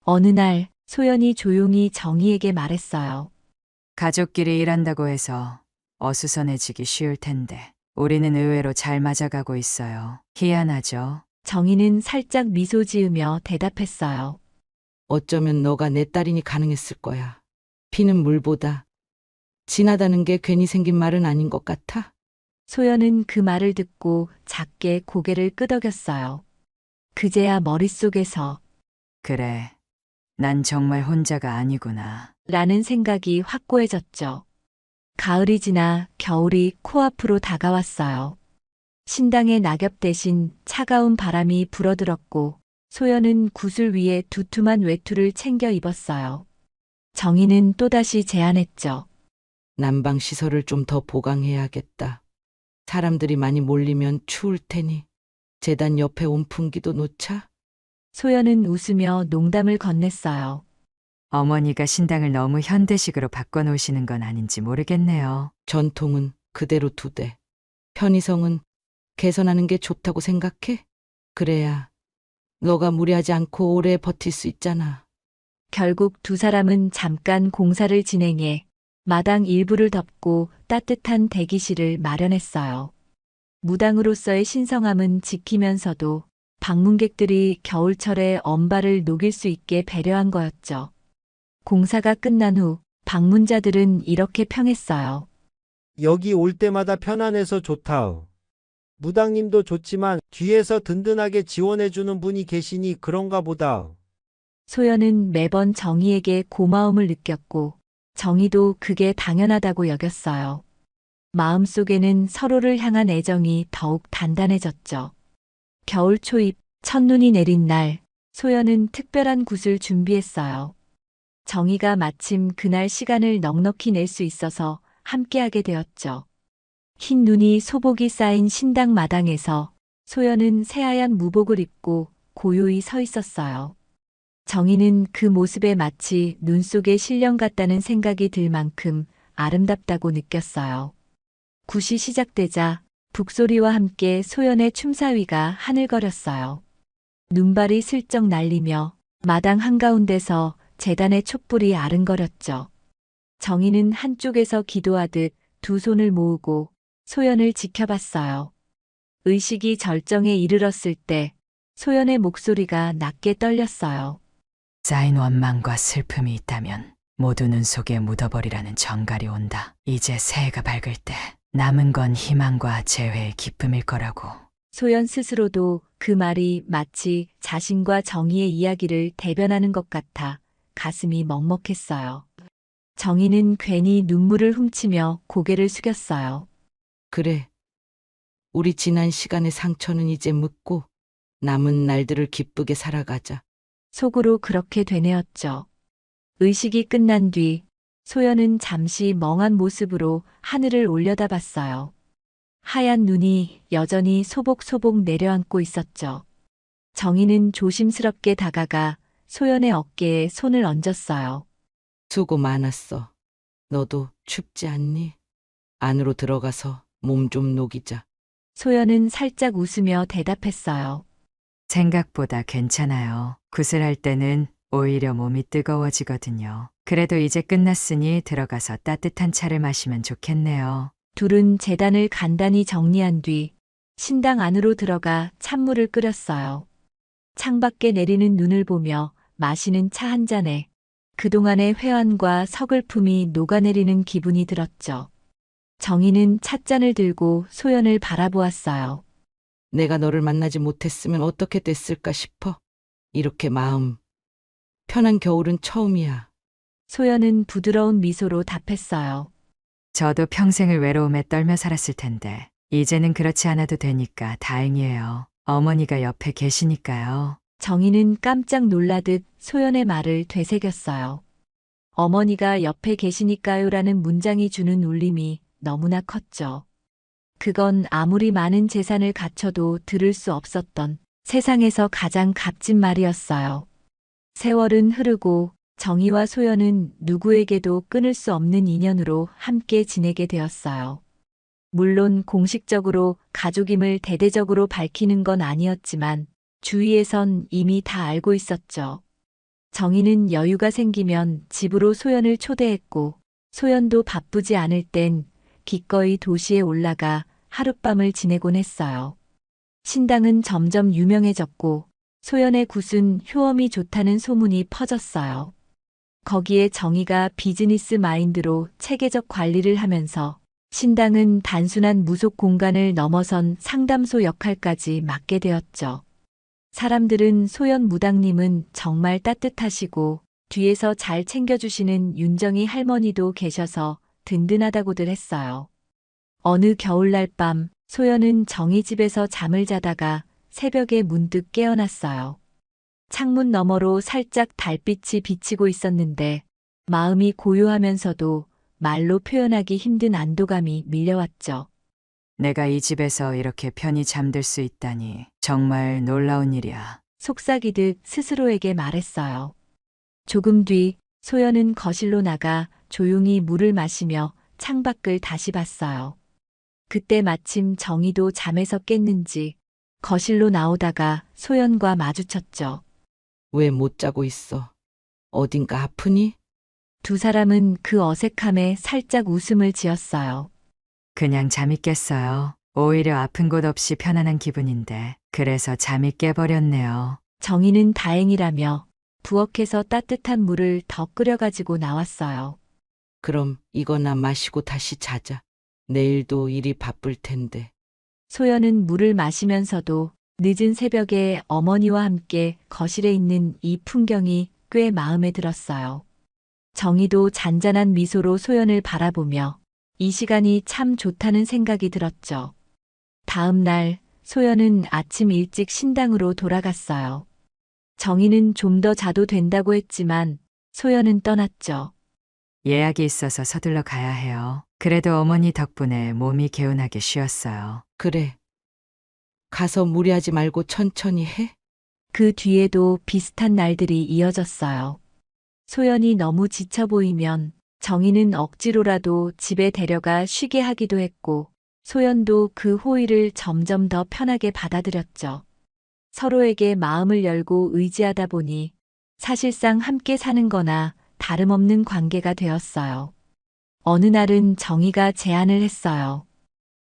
어느 날 소연이 조용히 정희에게 말했어요. 가족끼리 일한다고 해서 어수선해지기 쉬울 텐데 우리는 의외로 잘 맞아가고 있어요. 희한하죠? 정희는 살짝 미소 지으며 대답했어요. 어쩌면 너가 내 딸이니 가능했을 거야. 피는 물보다 진하다는 게 괜히 생긴 말은 아닌 것 같아. 소연은 그 말을 듣고 작게 고개를 끄덕였어요. 그제야 머릿속에서 그래. 난 정말 혼자가 아니구나. 라는 생각이 확고해졌죠. 가을이 지나 겨울이 코앞으로 다가왔어요. 신당의 낙엽 대신 차가운 바람이 불어들었고 소연은 구슬 위에 두툼한 외투를 챙겨 입었어요. 정희는 또다시 제안했죠. 난방 시설을 좀 더 보강해야겠다. 사람들이 많이 몰리면 추울 테니 재단 옆에 온풍기도 놓자. 소연은 웃으며 농담을 건넸어요. 어머니가 신당을 너무 현대식으로 바꿔놓으시는 건 아닌지 모르겠네요. 전통은 그대로 두되 편의성은 개선하는 게 좋다고 생각해? 그래야 너가 무리하지 않고 오래 버틸 수 있잖아. 결국 두 사람은 잠깐 공사를 진행해 마당 일부를 덮고 따뜻한 대기실을 마련했어요. 무당으로서의 신성함은 지키면서도 방문객들이 겨울철에 엄발을 녹일 수 있게 배려한 거였죠. 공사가 끝난 후 방문자들은 이렇게 평했어요. 여기 올 때마다 편안해서 좋다우. 무당님도 좋지만 뒤에서 든든하게 지원해주는 분이 계시니 그런가 보다. 소연은 매번 정희에게 고마움을 느꼈고 정희도 그게 당연하다고 여겼어요. 마음속에는 서로를 향한 애정이 더욱 단단해졌죠. 겨울 초입, 첫눈이 내린 날, 소연은 특별한 굿을 준비했어요. 정희가 마침 그날 시간을 넉넉히 낼 수 있어서 함께하게 되었죠. 흰 눈이 소복이 쌓인 신당 마당에서 소연은 새하얀 무복을 입고 고요히 서 있었어요. 정희는 그 모습에 마치 눈 속의 신령 같다는 생각이 들 만큼 아름답다고 느꼈어요. 굿이 시작되자 북소리와 함께 소연의 춤사위가 하늘거렸어요. 눈발이 슬쩍 날리며 마당 한가운데서 재단의 촛불이 아른거렸죠. 정희는 한쪽에서 기도하듯 두 손을 모으고 소연을 지켜봤어요. 의식이 절정에 이르렀을 때 소연의 목소리가 낮게 떨렸어요. 쌓인 원망과 슬픔이 있다면 모두 눈 속에 묻어버리라는 정갈이 온다. 이제 새해가 밝을 때 남은 건 희망과 재회의 기쁨일 거라고. 소연 스스로도 그 말이 마치 자신과 정희의 이야기를 대변하는 것 같아 가슴이 먹먹했어요. 정희는 괜히 눈물을 훔치며 고개를 숙였어요. 그래. 우리 지난 시간의 상처는 이제 묻고 남은 날들을 기쁘게 살아가자. 속으로 그렇게 되뇌었죠. 의식이 끝난 뒤 소연은 잠시 멍한 모습으로 하늘을 올려다봤어요. 하얀 눈이 여전히 소복소복 내려앉고 있었죠. 정희는 조심스럽게 다가가 소연의 어깨에 손을 얹었어요. 수고 많았어. 너도 춥지 않니? 안으로 들어가서 몸 좀 녹이자. 소연은 살짝 웃으며 대답했어요. 생각보다 괜찮아요. 구슬할 때는 오히려 몸이 뜨거워지거든요. 그래도 이제 끝났으니 들어가서 따뜻한 차를 마시면 좋겠네요. 둘은 재단을 간단히 정리한 뒤 신당 안으로 들어가 찬물을 끓였어요. 창밖에 내리는 눈을 보며 마시는 차 한 잔에 그동안의 회한과 서글픔이 녹아내리는 기분이 들었죠. 정희는 찻잔을 들고 소연을 바라보았어요. 내가 너를 만나지 못했으면 어떻게 됐을까 싶어. 이렇게 마음 편한 겨울은 처음이야. 소연은 부드러운 미소로 답했어요. 저도 평생을 외로움에 떨며 살았을 텐데 이제는 그렇지 않아도 되니까 다행이에요. 어머니가 옆에 계시니까요. 정희는 깜짝 놀라듯 소연의 말을 되새겼어요. 어머니가 옆에 계시니까요라는 문장이 주는 울림이 너무나 컸죠. 그건 아무리 많은 재산을 갖춰도 들을 수 없었던 세상에서 가장 값진 말이었어요. 세월은 흐르고 정희와 소연은 누구에게도 끊을 수 없는 인연으로 함께 지내게 되었어요. 물론 공식적으로 가족임을 대대적으로 밝히는 건 아니었지만 주위에선 이미 다 알고 있었죠. 정희는 여유가 생기면 집으로 소연을 초대했고 소연도 바쁘지 않을 땐 기꺼이 도시에 올라가 하룻밤을 지내곤 했어요. 신당은 점점 유명해졌고 소연의 굿은 효험이 좋다는 소문이 퍼졌어요. 거기에 정희가 비즈니스 마인드로 체계적 관리를 하면서 신당은 단순한 무속 공간을 넘어선 상담소 역할까지 맡게 되었죠. 사람들은 소연 무당님은 정말 따뜻하시고 뒤에서 잘 챙겨주시는 윤정이 할머니도 계셔서 든든하다고들 했어요. 어느 겨울날 밤 소연은 정희 집에서 잠을 자다가 새벽에 문득 깨어났어요. 창문 너머로 살짝 달빛이 비치고 있었는데 마음이 고요하면서도 말로 표현하기 힘든 안도감이 밀려왔죠. 내가 이 집에서 이렇게 편히 잠들 수 있다니 정말 놀라운 일이야. 속삭이듯 스스로에게 말했어요. 조금 뒤 소연은 거실로 나가 조용히 물을 마시며 창밖을 다시 봤어요. 그때 마침 정희도 잠에서 깼는지 거실로 나오다가 소연과 마주쳤죠. 왜 못 자고 있어? 어딘가 아프니? 두 사람은 그 어색함에 살짝 웃음을 지었어요. 그냥 잠이 깼어요. 오히려 아픈 곳 없이 편안한 기분인데 그래서 잠이 깨버렸네요. 정희는 다행이라며 부엌에서 따뜻한 물을 더 끓여가지고 나왔어요. 그럼 이거나 마시고 다시 자자. 내일도 일이 바쁠 텐데. 소연은 물을 마시면서도 늦은 새벽에 어머니와 함께 거실에 있는 이 풍경이 꽤 마음에 들었어요. 정희도 잔잔한 미소로 소연을 바라보며 이 시간이 참 좋다는 생각이 들었죠. 다음 날 소연은 아침 일찍 신당으로 돌아갔어요. 정희는 좀 더 자도 된다고 했지만 소연은 떠났죠. 예약이 있어서 서둘러 가야 해요. 그래도 어머니 덕분에 몸이 개운하게 쉬었어요. 그래. 가서 무리하지 말고 천천히 해. 그 뒤에도 비슷한 날들이 이어졌어요. 소연이 너무 지쳐 보이면 정희는 억지로라도 집에 데려가 쉬게 하기도 했고 소연도 그 호의를 점점 더 편하게 받아들였죠. 서로에게 마음을 열고 의지하다 보니 사실상 함께 사는 거나 다름없는 관계가 되었어요. 어느 날은 정희가 제안을 했어요.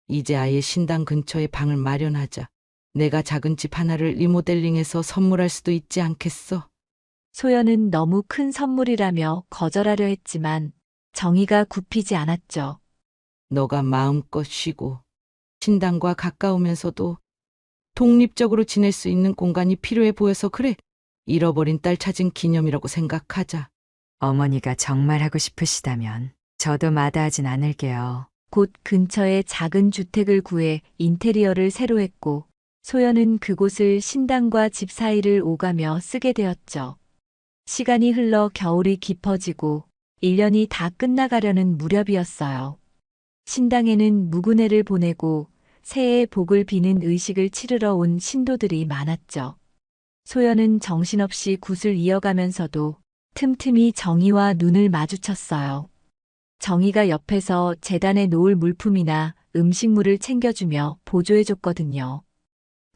이제 아예 신당 근처에 방을 마련하자. 내가 작은 집 하나를 리모델링해서 선물할 수도 있지 않겠어? 소연은 너무 큰 선물이라며 거절하려 했지만 정희가 굽히지 않았죠. 너가 마음껏 쉬고 신당과 가까우면서도 독립적으로 지낼 수 있는 공간이 필요해 보여서 그래. 잃어버린 딸 찾은 기념이라고 생각하자. 어머니가 정말 하고 싶으시다면 저도 마다하진 않을게요. 곧 근처에 작은 주택을 구해 인테리어를 새로 했고 소연은 그곳을 신당과 집 사이를 오가며 쓰게 되었죠. 시간이 흘러 겨울이 깊어지고 1년이 다 끝나가려는 무렵이었어요. 신당에는 묵은회를 보내고 새해의 복을 비는 의식을 치르러 온 신도들이 많았죠. 소연은 정신없이 굿을 이어가면서도 틈틈이 정희와 눈을 마주쳤어요. 정희가 옆에서 재단에 놓을 물품이나 음식물을 챙겨주며 보조해줬거든요.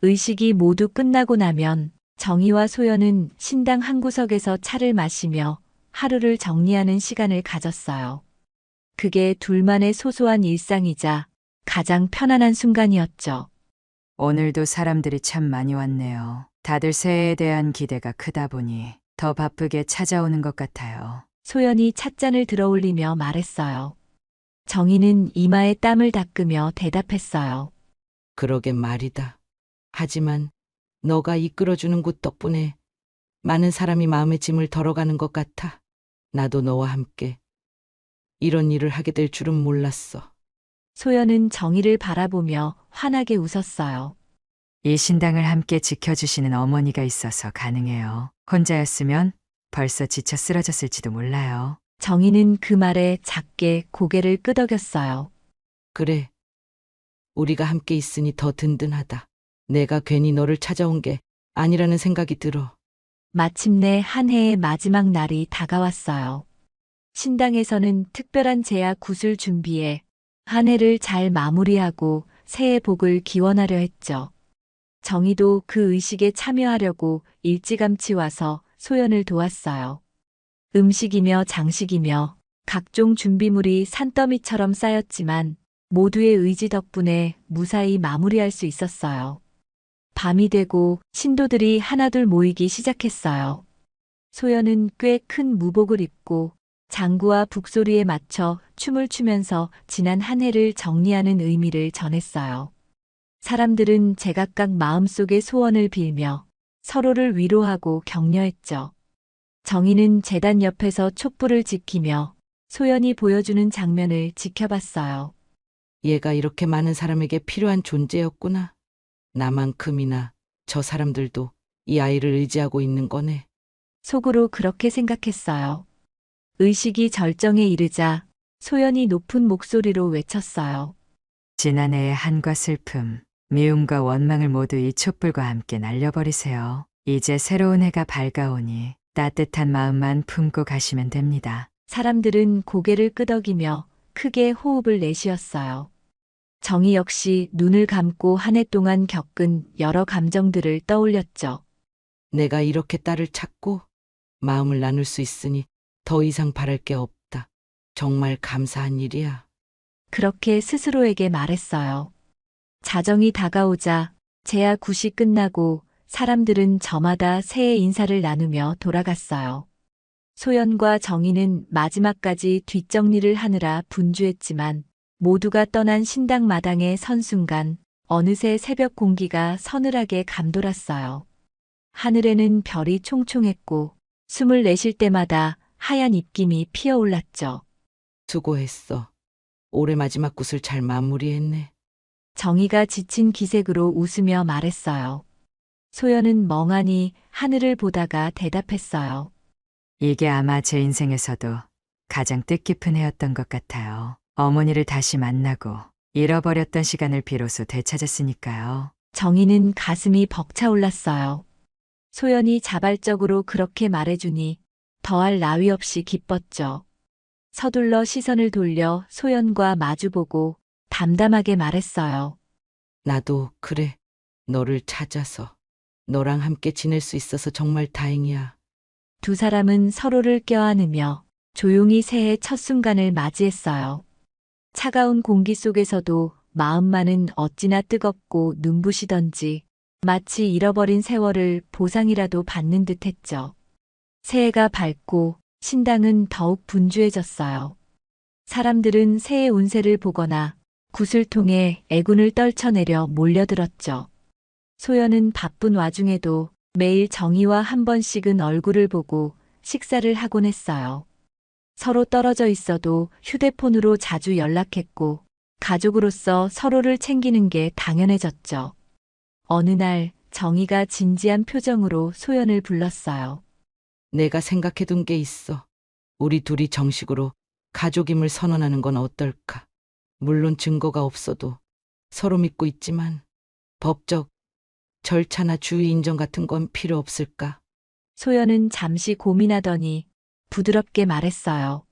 의식이 모두 끝나고 나면 정희와 소연은 신당 한 구석에서 차를 마시며 하루를 정리하는 시간을 가졌어요. 그게 둘만의 소소한 일상이자 가장 편안한 순간이었죠. 오늘도 사람들이 참 많이 왔네요. 다들 새해에 대한 기대가 크다 보니 더 바쁘게 찾아오는 것 같아요. 소연이 찻잔을 들어올리며 말했어요. 정희는 이마에 땀을 닦으며 대답했어요. 그러게 말이다. 하지만 너가 이끌어주는 곳 덕분에 많은 사람이 마음의 짐을 덜어가는 것 같아. 나도 너와 함께 이런 일을 하게 될 줄은 몰랐어. 소연은 정희를 바라보며 환하게 웃었어요. 이 신당을 함께 지켜주시는 어머니가 있어서 가능해요. 혼자였으면 벌써 지쳐 쓰러졌을지도 몰라요. 정희는 그 말에 작게 고개를 끄덕였어요. 그래. 우리가 함께 있으니 더 든든하다. 내가 괜히 너를 찾아온 게 아니라는 생각이 들어. 마침내 한 해의 마지막 날이 다가왔어요. 신당에서는 특별한 제야 굿을 준비해 한 해를 잘 마무리하고 새해 복을 기원하려 했죠. 정희도 그 의식에 참여하려고 일찌감치 와서 소연을 도왔어요. 음식이며 장식이며 각종 준비물이 산더미처럼 쌓였지만 모두의 의지 덕분에 무사히 마무리할 수 있었어요. 밤이 되고 신도들이 하나둘 모이기 시작했어요. 소연은 꽤 큰 무복을 입고 장구와 북소리에 맞춰 춤을 추면서 지난 한 해를 정리하는 의미를 전했어요. 사람들은 제각각 마음속의 소원을 빌며 서로를 위로하고 격려했죠. 정희는 제단 옆에서 촛불을 지키며 소연이 보여주는 장면을 지켜봤어요. 얘가 이렇게 많은 사람에게 필요한 존재였구나. 나만큼이나 저 사람들도 이 아이를 의지하고 있는 거네. 속으로 그렇게 생각했어요. 의식이 절정에 이르자 소연이 높은 목소리로 외쳤어요. 지난해의 한과 슬픔, 미움과 원망을 모두 이 촛불과 함께 날려버리세요. 이제 새로운 해가 밝아오니 따뜻한 마음만 품고 가시면 됩니다. 사람들은 고개를 끄덕이며 크게 호흡을 내쉬었어요. 정희 역시 눈을 감고 한 해 동안 겪은 여러 감정들을 떠올렸죠. 내가 이렇게 딸을 찾고 마음을 나눌 수 있으니 더 이상 바랄 게 없다. 정말 감사한 일이야. 그렇게 스스로에게 말했어요. 자정이 다가오자 제야 굿이 끝나고 사람들은 저마다 새해 인사를 나누며 돌아갔어요. 소연과 정희는 마지막까지 뒷정리를 하느라 분주했지만 모두가 떠난 신당 마당에 선 순간 어느새 새벽 공기가 서늘하게 감돌았어요. 하늘에는 별이 총총했고 숨을 내쉴 때마다 하얀 입김이 피어올랐죠. 수고했어. 올해 마지막 굿을 잘 마무리했네. 정희가 지친 기색으로 웃으며 말했어요. 소연은 멍하니 하늘을 보다가 대답했어요. 이게 아마 제 인생에서도 가장 뜻깊은 해였던 것 같아요. 어머니를 다시 만나고 잃어버렸던 시간을 비로소 되찾았으니까요. 정희는 가슴이 벅차올랐어요. 소연이 자발적으로 그렇게 말해주니 더할 나위 없이 기뻤죠. 서둘러 시선을 돌려 소연과 마주보고 담담하게 말했어요. 나도 그래. 너를 찾아서 너랑 함께 지낼 수 있어서 정말 다행이야. 두 사람은 서로를 껴안으며 조용히 새해 첫 순간을 맞이했어요. 차가운 공기 속에서도 마음만은 어찌나 뜨겁고 눈부시던지 마치 잃어버린 세월을 보상이라도 받는 듯 했죠. 새해가 밝고 신당은 더욱 분주해졌어요. 사람들은 새해 운세를 보거나 굿을 통해 애군을 떨쳐내려 몰려들었죠. 소연은 바쁜 와중에도 매일 정희와 한 번씩은 얼굴을 보고 식사를 하곤 했어요. 서로 떨어져 있어도 휴대폰으로 자주 연락했고 가족으로서 서로를 챙기는 게 당연해졌죠. 어느 날 정희가 진지한 표정으로 소연을 불렀어요. 내가 생각해둔 게 있어. 우리 둘이 정식으로 가족임을 선언하는 건 어떨까? 물론 증거가 없어도 서로 믿고 있지만 법적 절차나 주의 인정 같은 건 필요 없을까? 소연은 잠시 고민하더니 부드럽게 말했어요.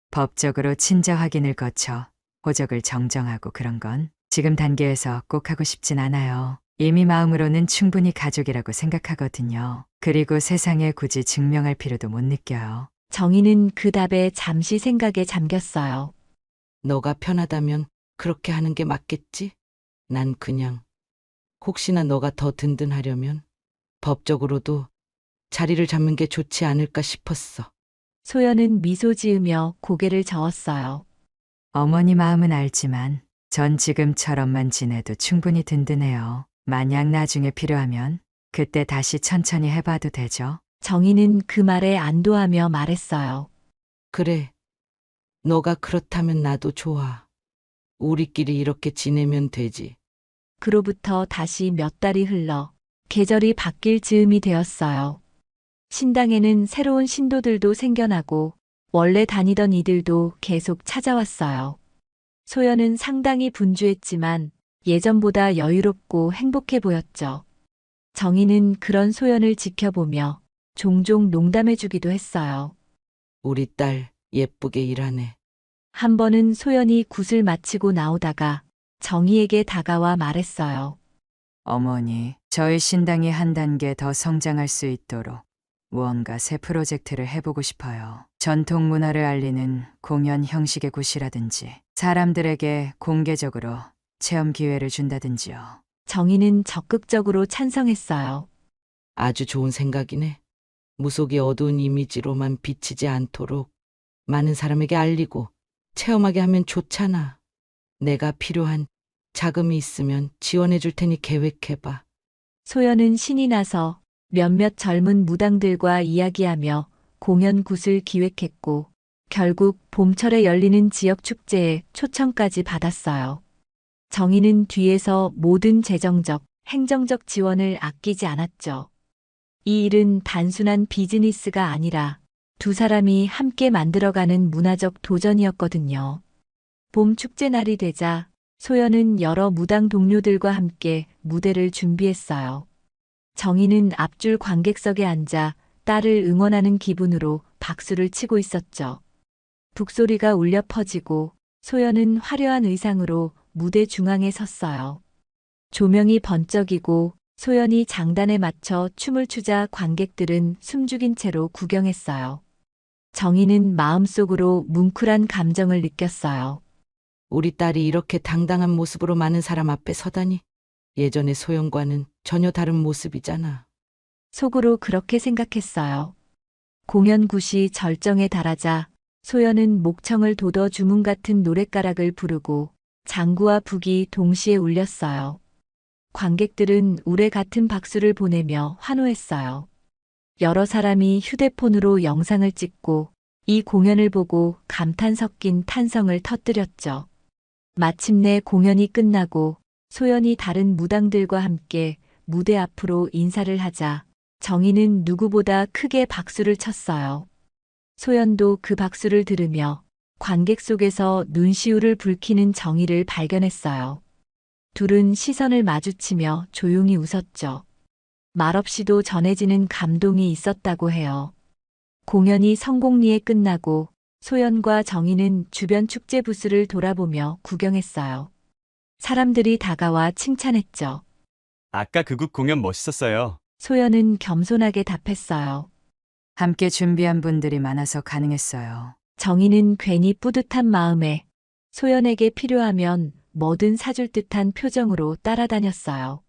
법적으로 친자 확인을 거쳐 호적을 정정하고 그런 건 지금 단계에서 꼭 하고 싶진 않아요. 이미 마음으로는 충분히 가족이라고 생각하거든요. 그리고 세상에 굳이 증명할 필요도 못 느껴요. 정희는 그 답에 잠시 생각에 잠겼어요. 너가 편하다면 그렇게 하는 게 맞겠지? 난 그냥 혹시나 너가 더 든든하려면 법적으로도 자리를 잡는 게 좋지 않을까 싶었어. 소연은 미소 지으며 고개를 저었어요. 어머니 마음은 알지만 전 지금처럼만 지내도 충분히 든든해요. 만약 나중에 필요하면 그때 다시 천천히 해봐도 되죠. 정희는 그 말에 안도하며 말했어요. 그래. 너가 그렇다면 나도 좋아. 우리끼리 이렇게 지내면 되지. 그로부터 다시 몇 달이 흘러 계절이 바뀔 즈음이 되었어요. 신당에는 새로운 신도들도 생겨나고 원래 다니던 이들도 계속 찾아왔어요. 소연은 상당히 분주했지만 예전보다 여유롭고 행복해 보였죠. 정희는 그런 소연을 지켜보며 종종 농담해주기도 했어요. 우리 딸 예쁘게 일하네. 한 번은 소연이 굿을 마치고 나오다가 정희에게 다가와 말했어요. 어머니, 저희 신당이 한 단계 더 성장할 수 있도록 무언가 새 프로젝트를 해보고 싶어요. 전통 문화를 알리는 공연 형식의 굿이라든지 사람들에게 공개적으로 체험 기회를 준다든지요. 정희는 적극적으로 찬성했어요. 아주 좋은 생각이네. 무속이 어두운 이미지로만 비치지 않도록 많은 사람에게 알리고 체험하게 하면 좋잖아. 내가 필요한 자금이 있으면 지원해 줄 테니 계획해봐. 소연은 신이 나서 몇몇 젊은 무당들과 이야기하며 공연 굿을 기획했고 결국 봄철에 열리는 지역 축제에 초청까지 받았어요. 정희는 뒤에서 모든 재정적, 행정적 지원을 아끼지 않았죠. 이 일은 단순한 비즈니스가 아니라 두 사람이 함께 만들어가는 문화적 도전이었거든요. 봄 축제 날이 되자 소연은 여러 무당 동료들과 함께 무대를 준비했어요. 정희는 앞줄 관객석에 앉아 딸을 응원하는 기분으로 박수를 치고 있었죠. 북소리가 울려 퍼지고 소연은 화려한 의상으로 무대 중앙에 섰어요. 조명이 번쩍이고 소연이 장단에 맞춰 춤을 추자 관객들은 숨죽인 채로 구경했어요. 정희는 마음속으로 뭉클한 감정을 느꼈어요. 우리 딸이 이렇게 당당한 모습으로 많은 사람 앞에 서다니. 예전의 소연과는 전혀 다른 모습이잖아. 속으로 그렇게 생각했어요. 공연 굿이 절정에 달하자 소연은 목청을 돋워 주문 같은 노랫가락을 부르고 장구와 북이 동시에 울렸어요. 관객들은 우레 같은 박수를 보내며 환호했어요. 여러 사람이 휴대폰으로 영상을 찍고 이 공연을 보고 감탄 섞인 탄성을 터뜨렸죠. 마침내 공연이 끝나고 소연이 다른 무당들과 함께 무대 앞으로 인사를 하자 정희는 누구보다 크게 박수를 쳤어요. 소연도 그 박수를 들으며 관객 속에서 눈시울을 붉히는 정희를 발견했어요. 둘은 시선을 마주치며 조용히 웃었죠. 말없이도 전해지는 감동이 있었다고 해요. 공연이 성공리에 끝나고 소연과 정희는 주변 축제 부스를 돌아보며 구경했어요. 사람들이 다가와 칭찬했죠. 아까 그 곡 공연 멋있었어요. 소연은 겸손하게 답했어요. 함께 준비한 분들이 많아서 가능했어요. 정희는 괜히 뿌듯한 마음에 소연에게 필요하면 뭐든 사줄 듯한 표정으로 따라다녔어요.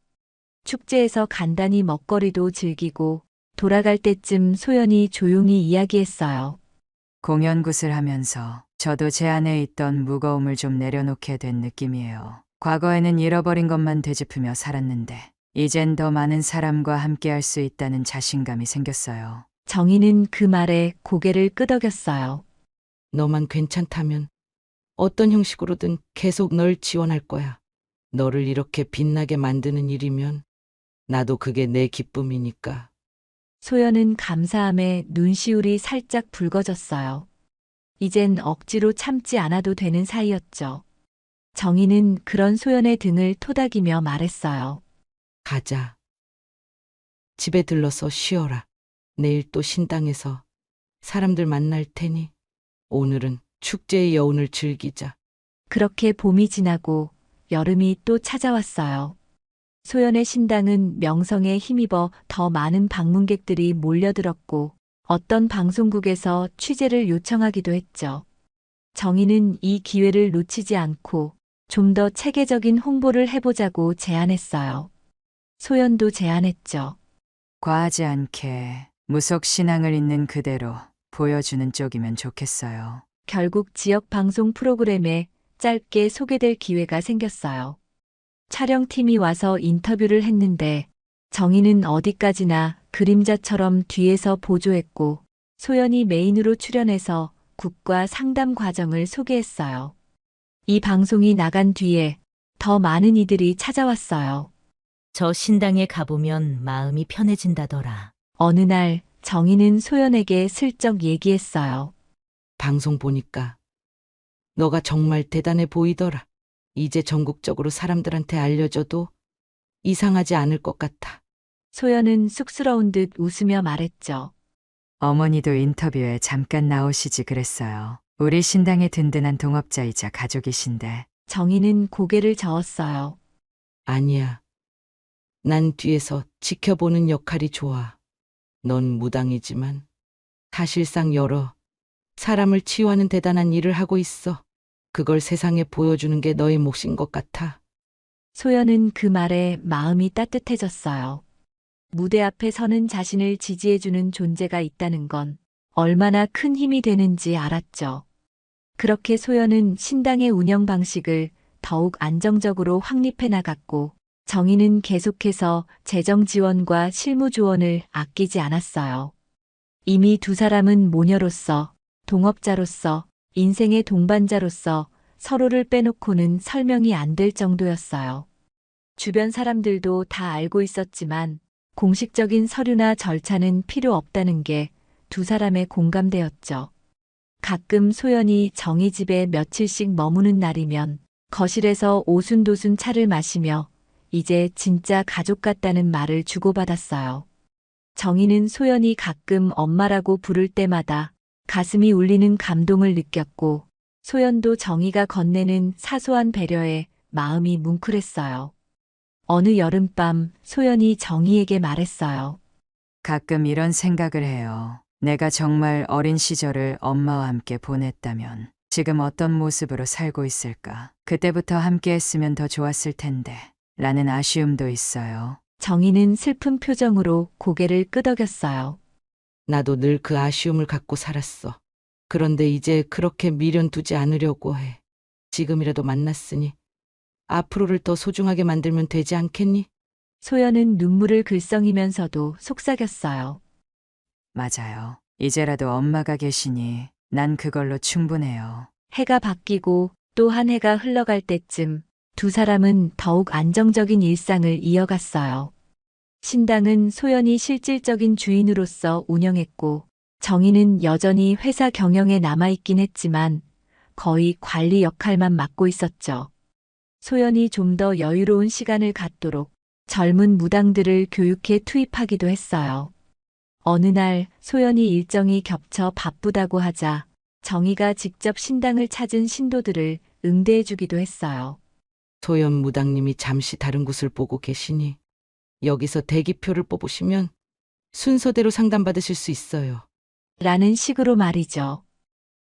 축제에서 간단히 먹거리도 즐기고 돌아갈 때쯤 소연이 조용히 이야기했어요. 공연 굿을 하면서 저도 제 안에 있던 무거움을 좀 내려놓게 된 느낌이에요. 과거에는 잃어버린 것만 되짚으며 살았는데 이젠 더 많은 사람과 함께할 수 있다는 자신감이 생겼어요. 정희는 그 말에 고개를 끄덕였어요. 너만 괜찮다면 어떤 형식으로든 계속 널 지원할 거야. 너를 이렇게 빛나게 만드는 일이면 나도 그게 내 기쁨이니까. 소연은 감사함에 눈시울이 살짝 붉어졌어요. 이젠 억지로 참지 않아도 되는 사이였죠. 정희는 그런 소연의 등을 토닥이며 말했어요. 가자. 집에 들러서 쉬어라. 내일 또 신당에서 사람들 만날 테니 오늘은 축제의 여운을 즐기자. 그렇게 봄이 지나고 여름이 또 찾아왔어요. 소연의 신당은 명성에 힘입어 더 많은 방문객들이 몰려들었고 어떤 방송국에서 취재를 요청하기도 했죠. 정희는 이 기회를 놓치지 않고 좀 더 체계적인 홍보를 해보자고 제안했어요. 소연도 제안했죠. 과하지 않게 무속 신앙을 있는 그대로 보여주는 쪽이면 좋겠어요. 결국 지역 방송 프로그램에 짧게 소개될 기회가 생겼어요. 촬영팀이 와서 인터뷰를 했는데 정희는 어디까지나 그림자처럼 뒤에서 보조했고 소연이 메인으로 출연해서 국과 상담 과정을 소개했어요. 이 방송이 나간 뒤에 더 많은 이들이 찾아왔어요. 저 신당에 가보면 마음이 편해진다더라. 어느 날 정희는 소연에게 슬쩍 얘기했어요. 방송 보니까 너가 정말 대단해 보이더라. 이제 전국적으로 사람들한테 알려줘도 이상하지 않을 것 같아. 소연은 쑥스러운 듯 웃으며 말했죠. 어머니도 인터뷰에 잠깐 나오시지 그랬어요. 우리 신당의 든든한 동업자이자 가족이신데. 정희는 고개를 저었어요. 아니야. 난 뒤에서 지켜보는 역할이 좋아. 넌 무당이지만 사실상 여러 사람을 치유하는 대단한 일을 하고 있어. 그걸 세상에 보여주는 게 너의 몫인 것 같아. 소연은 그 말에 마음이 따뜻해졌어요. 무대 앞에 서는 자신을 지지해주는 존재가 있다는 건 얼마나 큰 힘이 되는지 알았죠. 그렇게 소연은 신당의 운영 방식을 더욱 안정적으로 확립해 나갔고 정희는 계속해서 재정 지원과 실무 조언을 아끼지 않았어요. 이미 두 사람은 모녀로서, 동업자로서, 인생의 동반자로서 서로를 빼놓고는 설명이 안 될 정도였어요. 주변 사람들도 다 알고 있었지만 공식적인 서류나 절차는 필요 없다는 게 두 사람의 공감대였죠. 가끔 소연이 정희 집에 며칠씩 머무는 날이면 거실에서 오순도순 차를 마시며 이제 진짜 가족 같다는 말을 주고받았어요. 정희는 소연이 가끔 엄마라고 부를 때마다 가슴이 울리는 감동을 느꼈고 소연도 정희가 건네는 사소한 배려에 마음이 뭉클했어요. 어느 여름밤 소연이 정희에게 말했어요. 가끔 이런 생각을 해요. 내가 정말 어린 시절을 엄마와 함께 보냈다면 지금 어떤 모습으로 살고 있을까? 그때부터 함께 했으면 더 좋았을 텐데 라는 아쉬움도 있어요. 정희는 슬픈 표정으로 고개를 끄덕였어요. 나도 늘 그 아쉬움을 갖고 살았어. 그런데 이제 그렇게 미련 두지 않으려고 해. 지금이라도 만났으니 앞으로를 더 소중하게 만들면 되지 않겠니? 소연은 눈물을 글썽이면서도 속삭였어요. 맞아요. 이제라도 엄마가 계시니 난 그걸로 충분해요. 해가 바뀌고 또 한 해가 흘러갈 때쯤 두 사람은 더욱 안정적인 일상을 이어갔어요. 신당은 소연이 실질적인 주인으로서 운영했고 정희는 여전히 회사 경영에 남아있긴 했지만 거의 관리 역할만 맡고 있었죠. 소연이 좀 더 여유로운 시간을 갖도록 젊은 무당들을 교육해 투입하기도 했어요. 어느 날 소연이 일정이 겹쳐 바쁘다고 하자 정희가 직접 신당을 찾은 신도들을 응대해주기도 했어요. 소연 무당님이 잠시 다른 곳을 보고 계시니 여기서 대기표를 뽑으시면 순서대로 상담받으실 수 있어요. 라는 식으로 말이죠.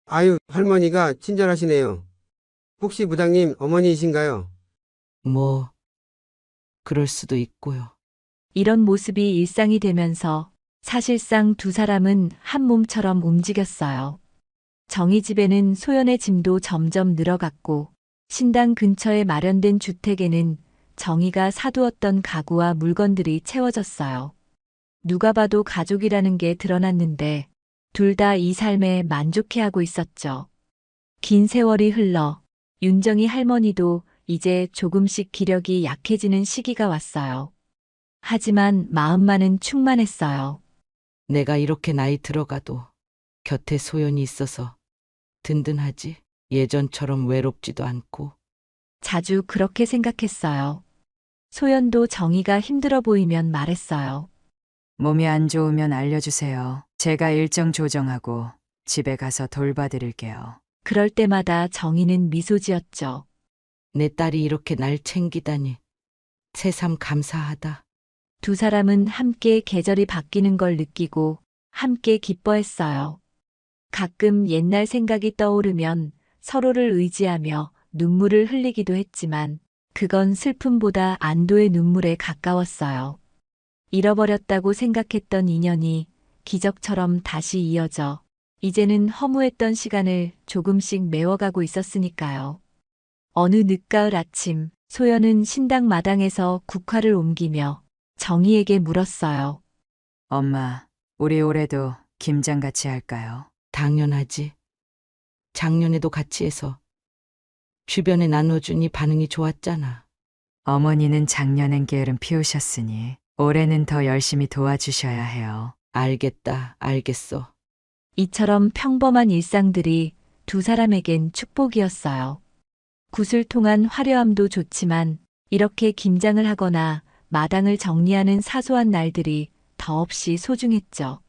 아유, 할머니가 친절하시네요. 혹시 무당님 어머니이신가요? 뭐, 그럴 수도 있고요. 이런 모습이 일상이 되면서 사실상 두 사람은 한 몸처럼 움직였어요. 정희 집에는 소연의 짐도 점점 늘어갔고 신당 근처에 마련된 주택에는 정희가 사두었던 가구와 물건들이 채워졌어요. 누가 봐도 가족이라는 게 드러났는데 둘 다 이 삶에 만족해하고 있었죠. 긴 세월이 흘러 윤정희 할머니도 이제 조금씩 기력이 약해지는 시기가 왔어요. 하지만 마음만은 충만했어요. 내가 이렇게 나이 들어가도 곁에 소연이 있어서 든든하지. 예전처럼 외롭지도 않고. 자주 그렇게 생각했어요. 소연도 정희가 힘들어 보이면 말했어요. 몸이 안 좋으면 알려주세요. 제가 일정 조정하고 집에 가서 돌봐드릴게요. 그럴 때마다 정희는 미소 지었죠. 내 딸이 이렇게 날 챙기다니. 새삼 감사하다. 두 사람은 함께 계절이 바뀌는 걸 느끼고 함께 기뻐했어요. 가끔 옛날 생각이 떠오르면 서로를 의지하며 눈물을 흘리기도 했지만 그건 슬픔보다 안도의 눈물에 가까웠어요. 잃어버렸다고 생각했던 인연이 기적처럼 다시 이어져 이제는 허무했던 시간을 조금씩 메워가고 있었으니까요. 어느 늦가을 아침, 소연은 신당 마당에서 국화를 옮기며 정희에게 물었어요. 엄마, 우리 올해도 김장 같이 할까요? 당연하지. 작년에도 같이 해서 주변에 나눠주니 반응이 좋았잖아. 어머니는 작년엔 게으름 피우셨으니 올해는 더 열심히 도와주셔야 해요. 알겠다, 알겠어. 이처럼 평범한 일상들이 두 사람에겐 축복이었어요. 굿을 통한 화려함도 좋지만 이렇게 김장을 하거나 마당을 정리하는 사소한 날들이 더없이 소중했죠.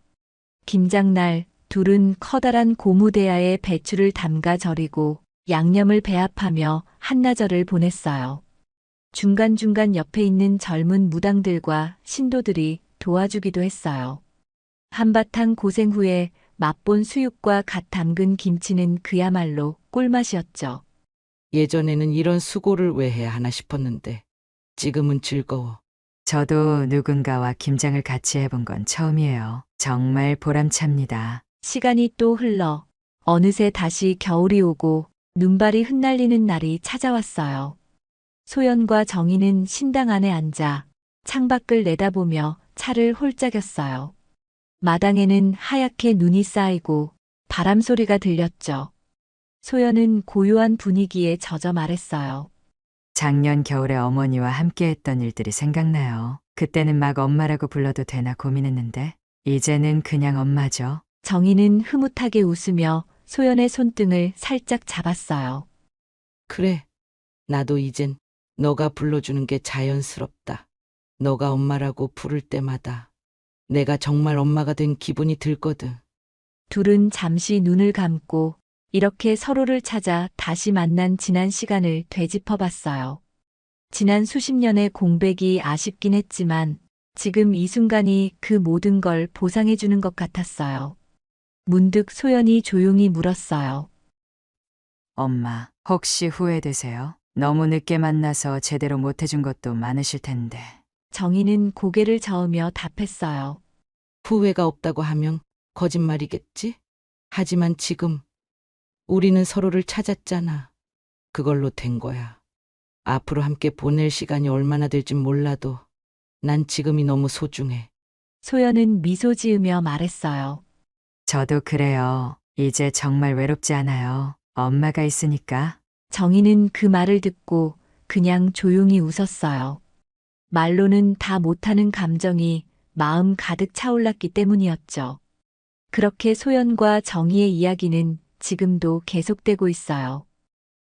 김장날 둘은 커다란 고무대야에 배추를 담가 절이고 양념을 배합하며 한나절을 보냈어요. 중간중간 옆에 있는 젊은 무당들과 신도들이 도와주기도 했어요. 한바탕 고생 후에 맛본 수육과 갓 담근 김치는 그야말로 꿀맛이었죠. 예전에는 이런 수고를 왜 해야 하나 싶었는데 지금은 즐거워. 저도 누군가와 김장을 같이 해본 건 처음이에요. 정말 보람찹니다. 시간이 또 흘러 어느새 다시 겨울이 오고 눈발이 흩날리는 날이 찾아왔어요. 소연과 정희는 신당 안에 앉아 창밖을 내다보며 차를 홀짝였어요. 마당에는 하얗게 눈이 쌓이고 바람 소리가 들렸죠. 소연은 고요한 분위기에 젖어 말했어요. 작년 겨울에 어머니와 함께 했던 일들이 생각나요. 그때는 막 엄마라고 불러도 되나 고민했는데 이제는 그냥 엄마죠. 정희는 흐뭇하게 웃으며 소연의 손등을 살짝 잡았어요. 그래, 나도 이젠 너가 불러주는 게 자연스럽다. 너가 엄마라고 부를 때마다 내가 정말 엄마가 된 기분이 들거든. 둘은 잠시 눈을 감고 이렇게 서로를 찾아 다시 만난 지난 시간을 되짚어봤어요. 지난 수십 년의 공백이 아쉽긴 했지만 지금 이 순간이 그 모든 걸 보상해주는 것 같았어요. 문득 소연이 조용히 물었어요. 엄마, 혹시 후회되세요? 너무 늦게 만나서 제대로 못해준 것도 많으실 텐데. 정희는 고개를 저으며 답했어요. 후회가 없다고 하면 거짓말이겠지? 하지만 지금 우리는 서로를 찾았잖아. 그걸로 된 거야. 앞으로 함께 보낼 시간이 얼마나 될진 몰라도 난 지금이 너무 소중해. 소연은 미소 지으며 말했어요. 저도 그래요. 이제 정말 외롭지 않아요. 엄마가 있으니까. 정희는 그 말을 듣고 그냥 조용히 웃었어요. 말로는 다 못하는 감정이 마음 가득 차올랐기 때문이었죠. 그렇게 소연과 정희의 이야기는 지금도 계속되고 있어요.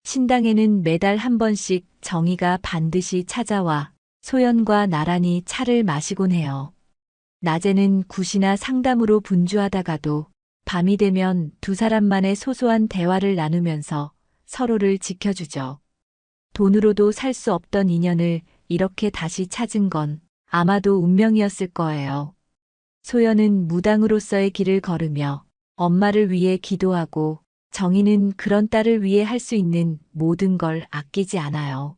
신당에는 매달 한 번씩 정희가 반드시 찾아와 소연과 나란히 차를 마시곤 해요. 낮에는 굿이나 상담으로 분주하다가도 밤이 되면 두 사람만의 소소한 대화를 나누면서 서로를 지켜주죠. 돈으로도 살 수 없던 인연을 이렇게 다시 찾은 건 아마도 운명이었을 거예요. 소연은 무당으로서의 길을 걸으며 엄마를 위해 기도하고 정희는 그런 딸을 위해 할 수 있는 모든 걸 아끼지 않아요.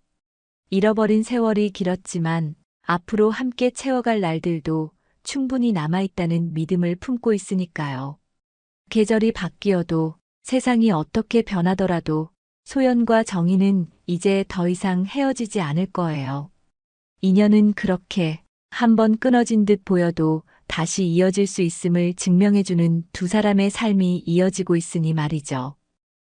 잃어버린 세월이 길었지만 앞으로 함께 채워갈 날들도 충분히 남아있다는 믿음을 품고 있으니까요. 계절이 바뀌어도 세상이 어떻게 변하더라도 소연과 정희는 이제 더 이상 헤어지지 않을 거예요. 인연은 그렇게 한번 끊어진 듯 보여도 다시 이어질 수 있음을 증명해주는 두 사람의 삶이 이어지고 있으니 말이죠.